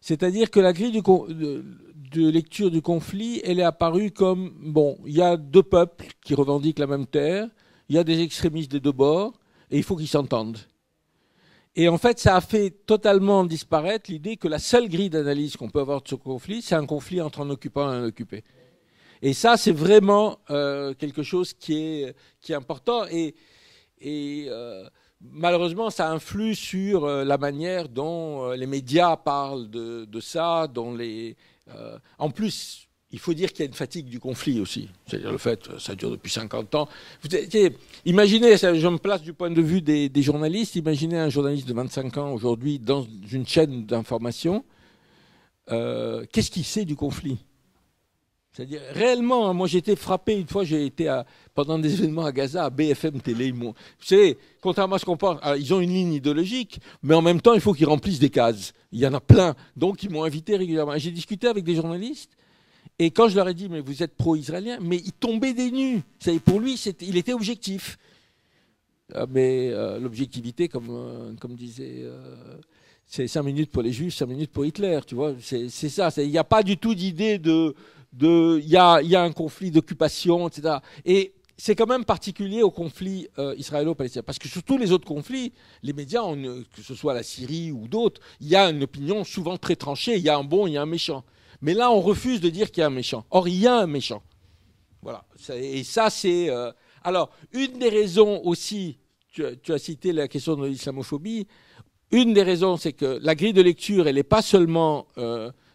C'est-à-dire que la grille de lecture du conflit, elle est apparue comme, bon, il y a deux peuples qui revendiquent la même terre, il y a des extrémistes des deux bords, et il faut qu'ils s'entendent. Et en fait, ça a fait totalement disparaître l'idée que la seule grille d'analyse qu'on peut avoir de ce conflit, c'est un conflit entre un occupant et un occupé. Et ça, c'est vraiment quelque chose qui est important. Et malheureusement, ça influe sur la manière dont les médias parlent de ça. En plus, il faut dire qu'il y a une fatigue du conflit aussi. C'est-à-dire le fait que ça dure depuis 50 ans. Imaginez, je me place du point de vue des journalistes, imaginez un journaliste de 25 ans aujourd'hui dans une chaîne d'information. Qu'est-ce qu'il sait du conflit ? C'est-à-dire, réellement, moi j'ai été frappé, une fois j'ai été pendant des événements à Gaza, à BFM Télé. Vous savez, contrairement à ce qu'on pense, ils ont une ligne idéologique, mais en même temps, il faut qu'ils remplissent des cases. Il y en a plein. Donc, ils m'ont invité régulièrement. J'ai discuté avec des journalistes, et quand je leur ai dit, mais vous êtes pro-israélien, mais ils tombaient des nues. Pour lui, il était objectif. Mais l'objectivité, comme disait... c'est 5 minutes pour les Juifs, 5 minutes pour Hitler, tu vois. C'est ça. Il n'y a pas du tout d'idée il y a un conflit d'occupation, etc. Et c'est quand même particulier au conflit israélo-palestinien. Parce que sur tous les autres conflits, les médias, que ce soit la Syrie ou d'autres, il y a une opinion souvent très tranchée. Il y a un bon, il y a un méchant. Mais là, on refuse de dire qu'il y a un méchant. Or, il y a un méchant. Voilà. Et ça, c'est... Alors, une des raisons aussi, tu as cité la question de l'islamophobie, une des raisons, c'est que la grille de lecture, elle n'est pas seulement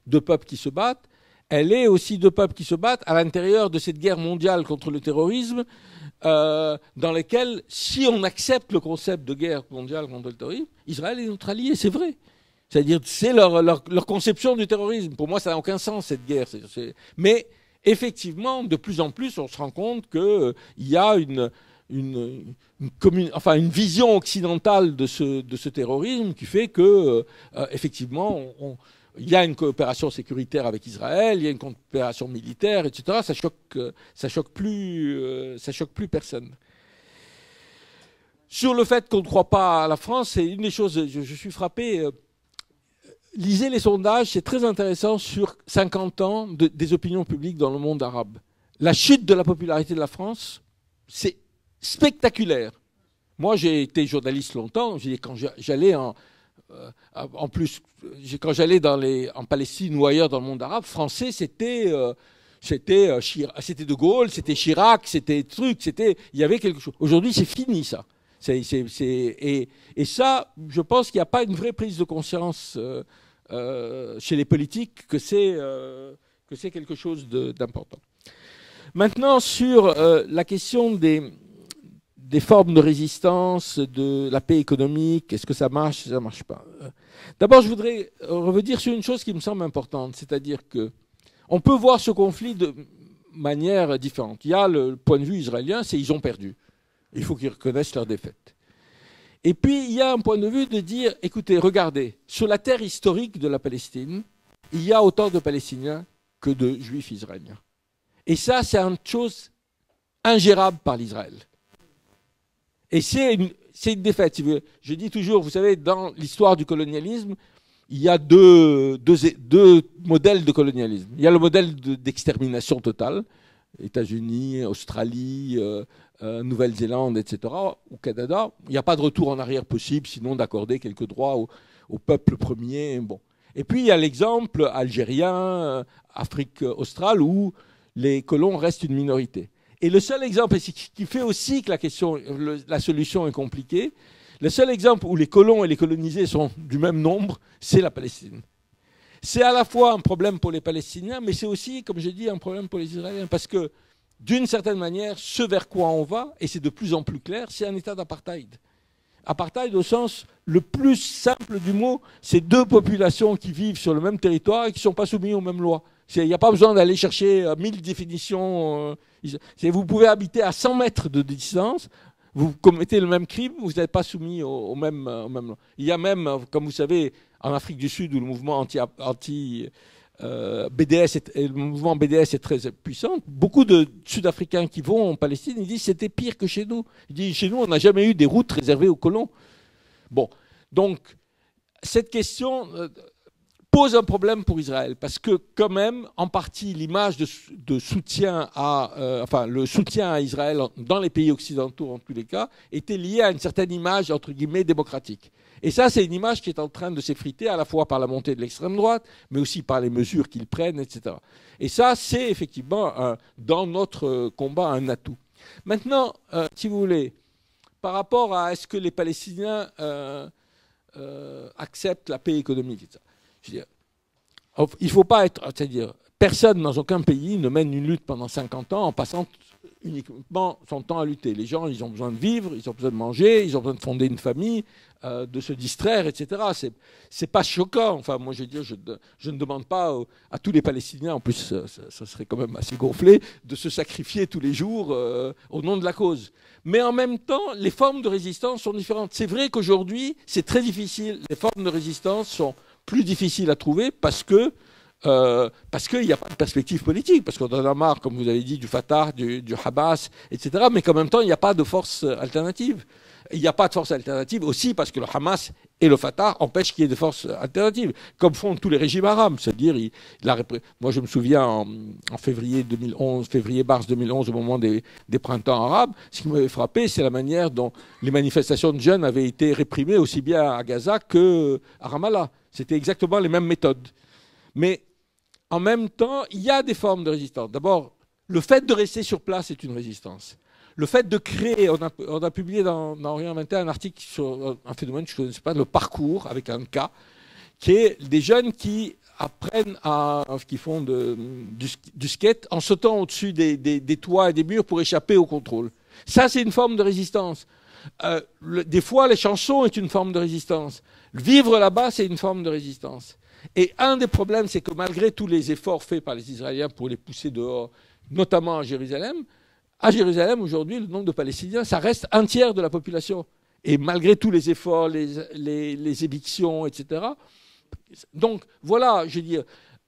deux peuples qui se battent, elle est aussi deux peuples qui se battent à l'intérieur de cette guerre mondiale contre le terrorisme, dans laquelle, si on accepte le concept de guerre mondiale contre le terrorisme, Israël est notre allié, c'est vrai. C'est-à-dire, c'est leur conception du terrorisme. Pour moi, ça n'a aucun sens, cette guerre. Mais effectivement, de plus en plus, on se rend compte qu'il y a une vision occidentale de ce terrorisme qui fait que, effectivement, il y a une coopération sécuritaire avec Israël, il y a une coopération militaire, etc. Ça choque plus personne. Sur le fait qu'on ne croit pas à la France, c'est une des choses, je suis frappé. Lisez les sondages, c'est très intéressant sur 50 ans des opinions publiques dans le monde arabe. La chute de la popularité de la France, c'est spectaculaire. Moi, j'ai été journaliste longtemps. Quand j'allais quand j'allais en Palestine ou ailleurs dans le monde arabe, français, c'était De Gaulle, c'était Chirac, c'était truc, il y avait quelque chose. Aujourd'hui, c'est fini ça. Et ça, je pense qu'il n'y a pas une vraie prise de conscience chez les politiques que c'est quelque chose d'important. Maintenant, sur la question des formes de résistance, de la paix économique, est-ce que ça marche, ça ne marche pas. D'abord, je voudrais revenir sur une chose qui me semble importante, c'est-à-dire que on peut voir ce conflit manière différente. Il y a le point de vue israélien, c'est ils ont perdu. Il faut qu'ils reconnaissent leur défaite. Et puis, il y a un point de vue de dire, écoutez, regardez, sur la terre historique de la Palestine, il y a autant de Palestiniens que de Juifs israéliens. Et ça, c'est une chose ingérable par l'Israël. Et c'est une défaite. Si vous, je dis toujours, vous savez, dans l'histoire du colonialisme, il y a deux modèles de colonialisme. Il y a le modèle d'extermination totale, États-Unis, Australie, Nouvelle-Zélande, etc., ou Canada. Il n'y a pas de retour en arrière possible, sinon d'accorder quelques droits au peuple premier. Bon. Et puis il y a l'exemple algérien, Afrique australe, où les colons restent une minorité. Et le seul exemple, et ce qui fait aussi que la solution est compliquée, le seul exemple où les colons et les colonisés sont du même nombre, c'est la Palestine. C'est à la fois un problème pour les Palestiniens, mais c'est aussi, comme je dis, un problème pour les Israéliens. Parce que, d'une certaine manière, ce vers quoi on va, et c'est de plus en plus clair, c'est un état d'apartheid. Apartheid au sens le plus simple du mot, c'est deux populations qui vivent sur le même territoire et qui ne sont pas soumises aux mêmes lois. Il n'y a pas besoin d'aller chercher 1000 définitions. Vous pouvez habiter à 100 mètres de distance, vous commettez le même crime, vous n'êtes pas soumis aux mêmes lois. Il y a même, comme vous savez, en Afrique du Sud, où le mouvement le mouvement BDS est très puissant, beaucoup de Sud-Africains qui vont en Palestine, ils disent que c'était pire que chez nous. Ils disent chez nous, on n'a jamais eu des routes réservées aux colons. Bon, donc cette question pose un problème pour Israël, parce que quand même, en partie, l'image de soutien le soutien à Israël dans les pays occidentaux, en tous les cas, était lié à une certaine image, entre guillemets, démocratique. Et ça, c'est une image qui est en train de s'effriter, à la fois par la montée de l'extrême droite, mais aussi par les mesures qu'ils prennent, etc. Et ça, c'est effectivement, dans notre combat, un atout. Maintenant, si vous voulez, par rapport à est-ce que les Palestiniens acceptent la paix économique, etc. Je veux dire, il ne faut pas être... C'est-à-dire, personne dans aucun pays ne mène une lutte pendant 50 ans en passant uniquement son temps à lutter. Les gens, ils ont besoin de vivre, ils ont besoin de manger, ils ont besoin de fonder une famille, de se distraire, etc. C'est pas choquant. Enfin, moi, je veux dire, je ne demande pas à tous les Palestiniens, en plus, ça serait quand même assez gonflé, de se sacrifier tous les jours au nom de la cause. Mais en même temps, les formes de résistance sont différentes. C'est vrai qu'aujourd'hui, c'est très difficile. Les formes de résistance sont plus difficiles à trouver parce qu'il n'y a pas de perspective politique, parce qu'on en a marre, comme vous avez dit, du Fatah, du Hamas, etc. Mais qu'en même temps, il n'y a pas de force alternative. Il n'y a pas de force alternative aussi parce que le Hamas et le Fatah empêchent qu'il y ait de forces alternatives, comme font tous les régimes arabes. C'est-à-dire, moi je me souviens en février-mars 2011, au moment des printemps arabes, ce qui m'avait frappé, c'est la manière dont les manifestations de jeunes avaient été réprimées aussi bien à Gaza qu'à Ramallah. C'était exactement les mêmes méthodes. Mais en même temps, il y a des formes de résistance. D'abord, le fait de rester sur place est une résistance. Le fait de créer, on a publié dans Orient 21 un article sur un phénomène que je ne connaissais pas, le parcours, avec un cas, qui est des jeunes qui apprennent qui font du skate en sautant au-dessus des toits et des murs pour échapper au contrôle. Ça, c'est une forme de résistance. Des fois, les chansons est une forme de résistance. Vivre là-bas, c'est une forme de résistance. Et un des problèmes, c'est que malgré tous les efforts faits par les Israéliens pour les pousser dehors, notamment à Jérusalem, aujourd'hui, le nombre de Palestiniens, ça reste un tiers de la population. Et malgré tous les efforts, les évictions, etc. Donc, voilà, je veux dire,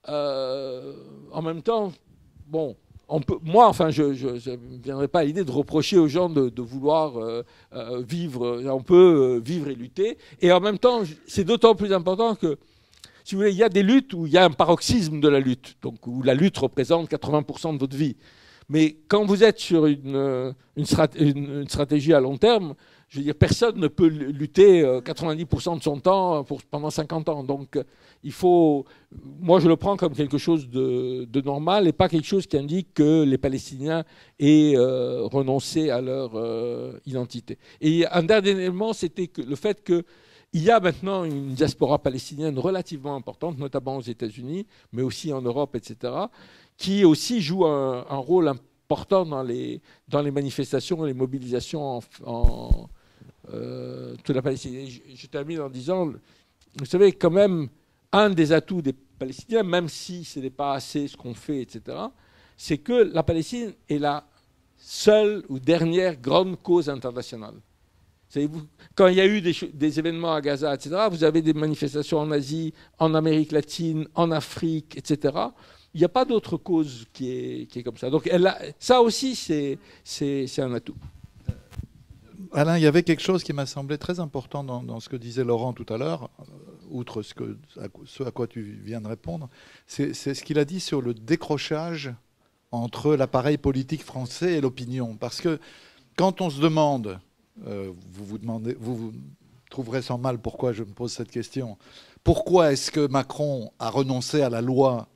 en même temps, bon, moi, enfin, je ne viendrai pas à l'idée de reprocher aux gens de vouloir vivre. On peut vivre et lutter. Et en même temps, c'est d'autant plus important que, si vous voulez, il y a des luttes où il y a un paroxysme de la lutte, donc où la lutte représente 80% de votre vie. Mais quand vous êtes sur une stratégie à long terme, je veux dire, personne ne peut lutter 90% de son temps pendant 50 ans. Donc, moi, je le prends comme quelque chose de normal et pas quelque chose qui indique que les Palestiniens aient renoncé à leur identité. Et un dernier élément, c'était le fait qu'il y a maintenant une diaspora palestinienne relativement importante, notamment aux États-Unis, mais aussi en Europe, etc., qui aussi joue un rôle important dans les manifestations et les mobilisations de la Palestine. Je termine en disant, vous savez, quand même, un des atouts des Palestiniens, même si ce n'est pas assez ce qu'on fait, etc., c'est que la Palestine est la seule ou dernière grande cause internationale. Quand il y a eu des événements à Gaza, etc., vous avez des manifestations en Asie, en Amérique latine, en Afrique, etc. Il n'y a pas d'autre cause qui est comme ça. Donc ça aussi, c'est un atout. Alain, il y avait quelque chose qui m'a semblé très important dans ce que disait Laurent tout à l'heure, outre ce à quoi tu viens de répondre, c'est ce qu'il a dit sur le décrochage entre l'appareil politique français et l'opinion. Parce que quand on se demande, vous trouverez sans mal pourquoi je me pose cette question, pourquoi est-ce que Macron a renoncé à la loi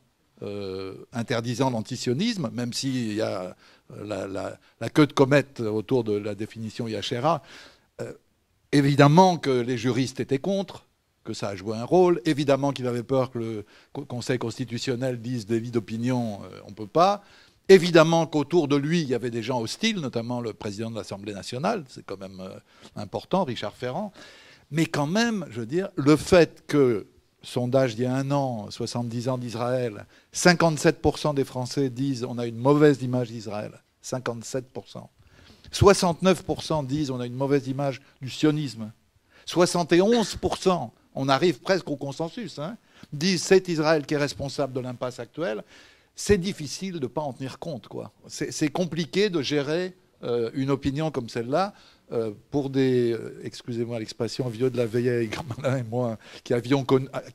interdisant l'antisionisme, même s'il y a la queue de comète autour de la définition Yachera. Évidemment que les juristes étaient contre, que ça a joué un rôle. Évidemment qu'il avait peur que le Conseil constitutionnel dise des vies d'opinion, on ne peut pas. Évidemment qu'autour de lui, il y avait des gens hostiles, notamment le président de l'Assemblée nationale, c'est quand même important, Richard Ferrand. Mais quand même, je veux dire, le fait que, sondage d'il y a un an, 70 ans d'Israël, 57% des Français disent on a une mauvaise image d'Israël. 57%. 69% disent on a une mauvaise image du sionisme. 71%, on arrive presque au consensus, disent c'est Israël qui est responsable de l'impasse actuelle. C'est difficile de ne pas en tenir compte, quoi. C'est compliqué de gérer une opinion comme celle-là pour des, excusez-moi l'expression, vieux de la vieille, comme Alain et moi, qui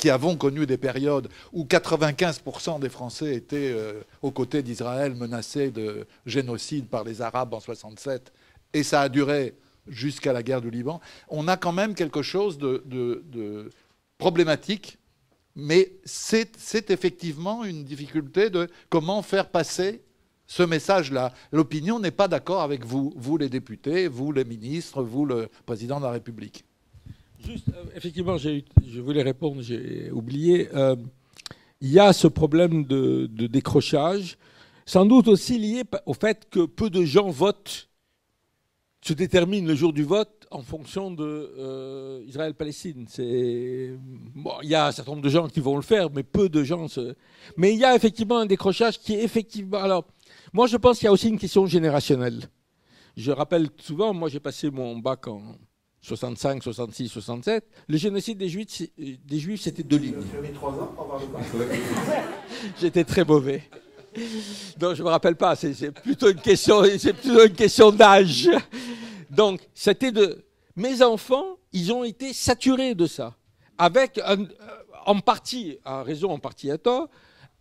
avons connu des périodes où 95% des Français étaient aux côtés d'Israël, menacés de génocide par les Arabes en 67, et ça a duré jusqu'à la guerre du Liban. On a quand même quelque chose de problématique, mais c'est effectivement une difficulté de comment faire passer ce message-là. L'opinion n'est pas d'accord avec vous, vous les députés, vous les ministres, vous le président de la République. Juste, effectivement, je voulais répondre, j'ai oublié. Il y a ce problème de décrochage, sans doute aussi lié au fait que peu de gens votent, se déterminent le jour du vote en fonction de Israël-Palestine. Bon, il y a un certain nombre de gens qui vont le faire, mais peu de gens Mais il y a effectivement un décrochage qui est effectivement... Alors, moi, je pense qu'il y a aussi une question générationnelle. Je rappelle souvent, moi, j'ai passé mon bac en 65, 66, 67. Le génocide des Juifs, c'était 2 lignes. J'ai mis 3 ans pour avoir le bac. J'étais très mauvais. Donc, je ne me rappelle pas. C'est plutôt une question d'âge. Donc, c'était mes enfants, ils ont été saturés de ça. Avec, en partie, à raison, en partie à tort,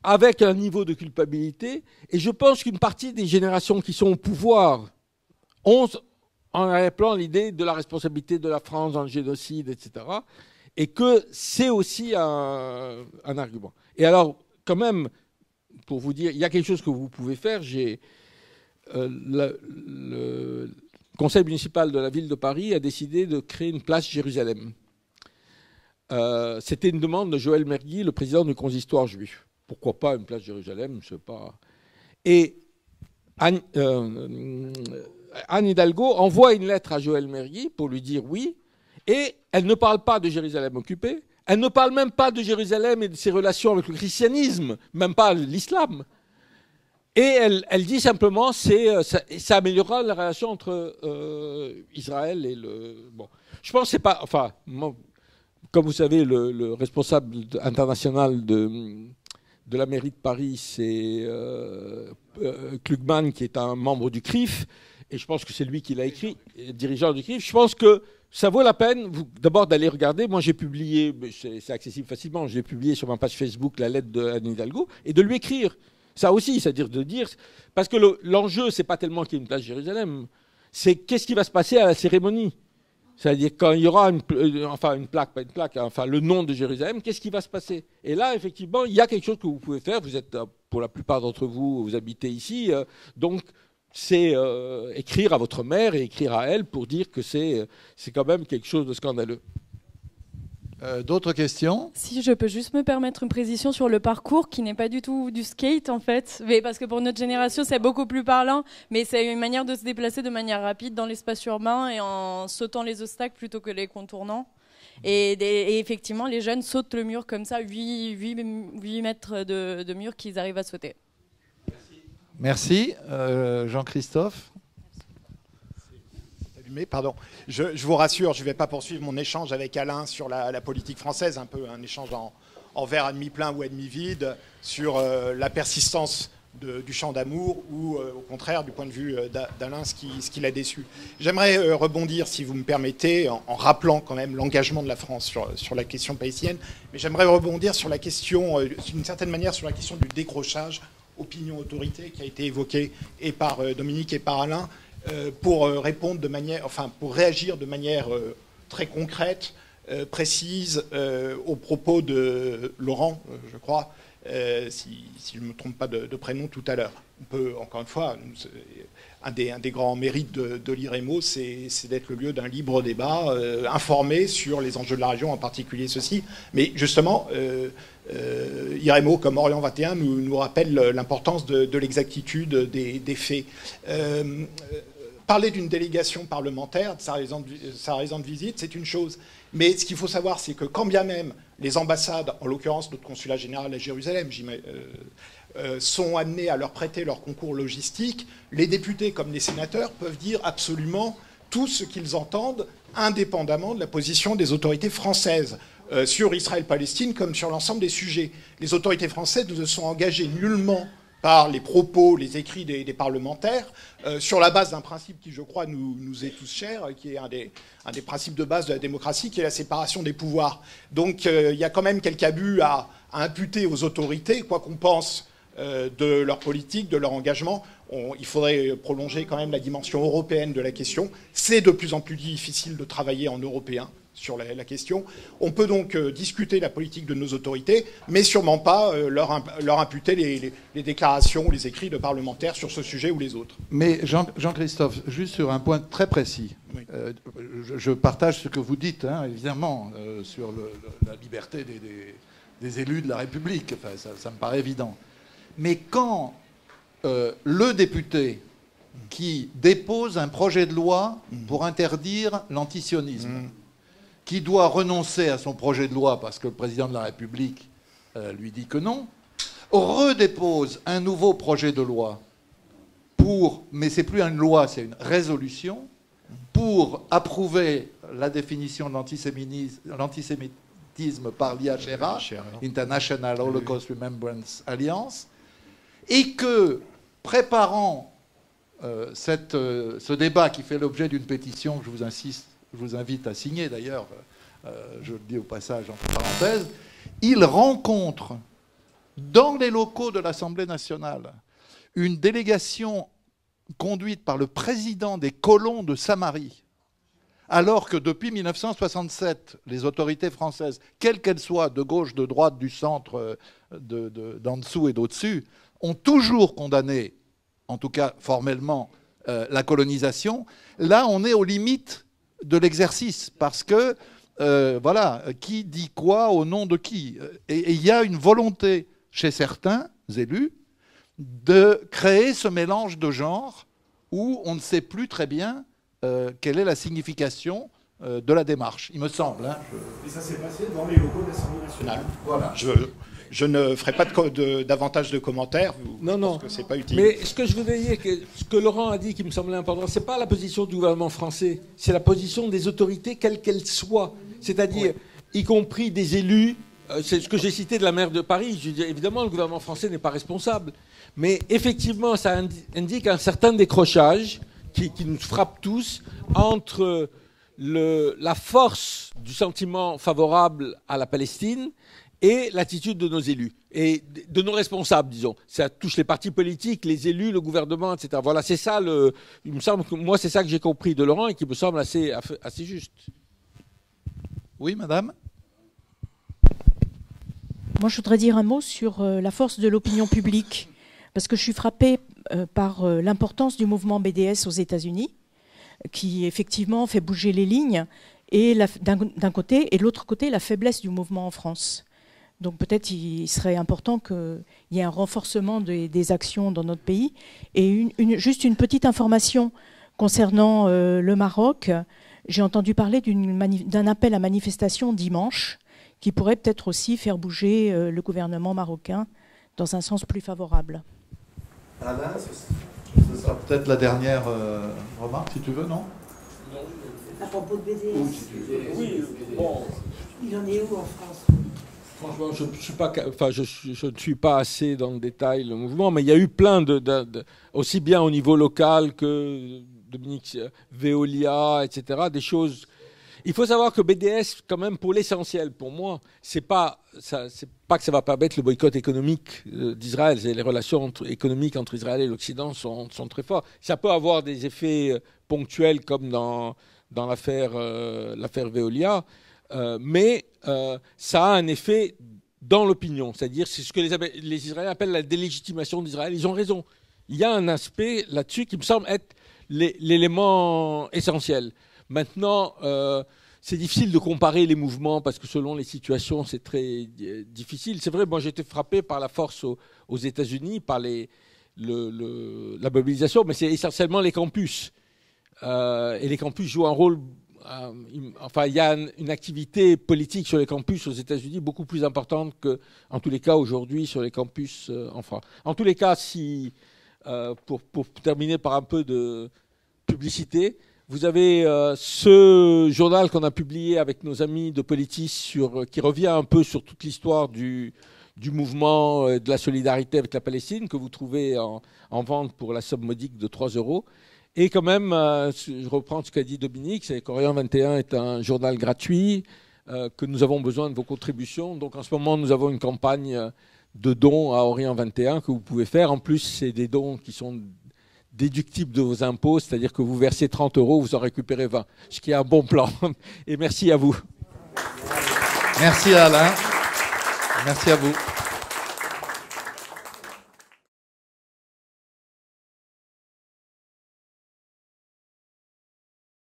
avec un niveau de culpabilité. Et je pense qu'une partie des générations qui sont au pouvoir ont en arrière-plan l'idée de la responsabilité de la France dans le génocide, etc. Et que c'est aussi un argument. Et alors, quand même, pour vous dire, il y a quelque chose que vous pouvez faire. Le conseil municipal de la ville de Paris a décidé de créer une place Jérusalem. C'était une demande de Joël Mergui, le président du consistoire juif. Pourquoi pas une place Jérusalem, je ne sais pas. Et Anne Hidalgo envoie une lettre à Joël Mergui pour lui dire oui, et elle ne parle pas de Jérusalem occupée, elle ne parle même pas de Jérusalem et de ses relations avec le christianisme, même pas l'islam. Et elle dit simplement ça améliorera la relation entre Israël et le... Bon, je pense que c'est pas... Enfin, moi, comme vous savez, le responsable international de la mairie de Paris, c'est Klugman, qui est un membre du CRIF, et je pense que c'est lui qui l'a écrit, dirigeant du CRIF. Je pense que ça vaut la peine, d'abord, d'aller regarder. Moi, j'ai publié, c'est accessible facilement, j'ai publié sur ma page Facebook la lettre d'Anne Hidalgo, et de lui écrire. Ça aussi, c'est-à-dire de dire... Parce que l'enjeu, c'est pas tellement qu'il y ait une place Jérusalem, c'est qu'est-ce qui va se passer à la cérémonie. C'est-à-dire quand il y aura une plaque, pas une plaque, enfin le nom de Jérusalem, qu'est-ce qui va se passer? Et là, effectivement, il y a quelque chose que vous pouvez faire. Vous êtes, pour la plupart d'entre vous, vous habitez ici, donc c'est écrire à votre mère et écrire à elle pour dire que c'est quand même quelque chose de scandaleux. D'autres questions? Si je peux juste me permettre une précision sur le parcours qui n'est pas du tout du skate en fait, mais parce que pour notre génération c'est beaucoup plus parlant, mais c'est une manière de se déplacer de manière rapide dans l'espace urbain et en sautant les obstacles plutôt que les contournant. Et effectivement les jeunes sautent le mur comme ça, 8 mètres de mur qu'ils arrivent à sauter. Merci. Jean-Christophe. Pardon. Je vous rassure, je ne vais pas poursuivre mon échange avec Alain sur la politique française, un peu un échange en verre à demi plein ou à demi vide, sur la persistance du chant d'amour ou au contraire, du point de vue d'Alain, ce qui l'a déçu. J'aimerais rebondir, si vous me permettez, en rappelant quand même l'engagement de la France sur la question palestinienne, mais j'aimerais rebondir sur la question, d'une certaine manière, sur la question du décrochage opinion-autorité qui a été évoquée et par Dominique et par Alain, pour répondre pour réagir de manière très concrète, précise, aux propos de Laurent, je crois, si je ne me trompe pas de prénom tout à l'heure. On peut, encore une fois, un des grands mérites de l'IREMO, c'est d'être le lieu d'un libre débat, informé sur les enjeux de la région, en particulier ceci. Mais justement, IREMO, comme Orient 21, nous rappelle l'importance de l'exactitude des faits. Parler d'une délégation parlementaire, de sa raison de visite, c'est une chose. Mais ce qu'il faut savoir, c'est que quand bien même les ambassades, en l'occurrence notre consulat général à Jérusalem, sont amenés à leur prêter leur concours logistique, les députés comme les sénateurs peuvent dire absolument tout ce qu'ils entendent, indépendamment de la position des autorités françaises, sur Israël-Palestine comme sur l'ensemble des sujets. Les autorités françaises ne se sont engagées nullement par les propos, les écrits des parlementaires, sur la base d'un principe qui, je crois, nous est tous cher, qui est un des principes de base de la démocratie, qui est la séparation des pouvoirs. Donc il y a quand même quelques abus à imputer aux autorités, quoi qu'on pense de leur politique, de leur engagement. Il faudrait prolonger quand même la dimension européenne de la question. C'est de plus en plus difficile de travailler en européen sur la question. On peut donc discuter la politique de nos autorités, mais sûrement pas leur imputer les déclarations ou les écrits de parlementaires sur ce sujet ou les autres. Mais Jean-Christophe, juste sur un point très précis, oui. Je partage ce que vous dites, hein, évidemment, sur la liberté des élus de la République. Enfin, ça me paraît évident. Mais quand le député qui dépose un projet de loi pour interdire l'antisionisme, qui doit renoncer à son projet de loi parce que le président de la République lui dit que non, redépose un nouveau projet de loi mais c'est plus une loi, c'est une résolution, pour approuver la définition de l'antisémitisme par l'IHRA, International Holocaust Remembrance Alliance, et que, préparant ce débat qui fait l'objet d'une pétition que je vous invite à signer d'ailleurs, je le dis au passage entre parenthèses, il rencontre dans les locaux de l'Assemblée nationale une délégation conduite par le président des colons de Samarie, alors que depuis 1967, les autorités françaises, quelles qu'elles soient, de gauche, de droite, du centre, d'en dessous et d'au-dessus, ont toujours condamné, en tout cas formellement, la colonisation. Là, on est aux limites de l'exercice, parce que, voilà, qui dit quoi au nom de qui? Et il y a une volonté chez certains élus de créer ce mélange de genres où on ne sait plus très bien quelle est la signification de la démarche, il me semble. Hein. Et ça s'est passé dans les locaux de l'Assemblée nationale. Voilà. Je ne ferai pas davantage de commentaires. Non. Parce que c'est pas utile. Mais ce que je voudrais dire, ce que Laurent a dit qui me semblait important, c'est pas la position du gouvernement français, c'est la position des autorités, quelles qu'elles soient. C'est-à-dire, y compris des élus. C'est ce que j'ai cité de la maire de Paris. Je dis, évidemment, le gouvernement français n'est pas responsable. Mais effectivement, ça indique un certain décrochage qui nous frappe tous entre la force du sentiment favorable à la Palestine et l'attitude de nos élus et de nos responsables, disons. Ça touche les partis politiques, les élus, le gouvernement, etc. Voilà, c'est ça. Il me semble que moi, c'est ça que j'ai compris de Laurent et qui me semble assez juste. Oui, madame. Moi, je voudrais dire un mot sur la force de l'opinion publique, parce que je suis frappée par l'importance du mouvement BDS aux États-Unis, qui effectivement fait bouger les lignes, et d'un côté, et de l'autre côté, la faiblesse du mouvement en France. Donc peut-être il serait important qu'il y ait un renforcement des actions dans notre pays. Et juste une petite information concernant le Maroc. J'ai entendu parler d'un appel à manifestation dimanche, qui pourrait peut-être aussi faire bouger le gouvernement marocain dans un sens plus favorable. Alain, ce sera peut-être la dernière remarque, si tu veux, non? À propos de BDS. Oui, bon. Il en est où en France? Franchement, je ne suis pas assez dans le détail le mouvement, mais il y a eu plein aussi bien au niveau local que Dominique Veolia, etc., des choses. Il faut savoir que BDS, quand même, pour l'essentiel, pour moi, c'est pas que ça va permettre le boycott économique d'Israël. Les relations économiques entre Israël et l'Occident sont très fortes. Ça peut avoir des effets ponctuels, comme dans l'affaire Veolia, mais ça a un effet dans l'opinion. C'est-à-dire, c'est ce que les Israéliens appellent la délégitimation d'Israël. Ils ont raison. Il y a un aspect là-dessus qui me semble être l'élément essentiel. Maintenant, c'est difficile de comparer les mouvements parce que selon les situations, c'est très difficile. C'est vrai, moi j'ai été frappé par la force aux États-Unis, par la mobilisation, mais c'est essentiellement les campus. Et les campus jouent un rôle. Enfin, il y a une activité politique sur les campus aux États-Unis beaucoup plus importante que, en tous les cas, aujourd'hui sur les campus en France. En tous les cas, pour terminer par un peu de publicité, vous avez ce journal qu'on a publié avec nos amis de Politis qui revient un peu sur toute l'histoire du mouvement de la solidarité avec la Palestine, que vous trouvez en vente pour la somme modique de 3 €. Et quand même, je reprends ce qu'a dit Dominique, c'est qu'Orient 21 est un journal gratuit, que nous avons besoin de vos contributions. Donc en ce moment, nous avons une campagne de dons à Orient 21 que vous pouvez faire. En plus, c'est des dons qui sont déductibles de vos impôts, c'est-à-dire que vous versez 30 €, vous en récupérez 20, ce qui est un bon plan. Et merci à vous. Merci Alain. Merci à vous.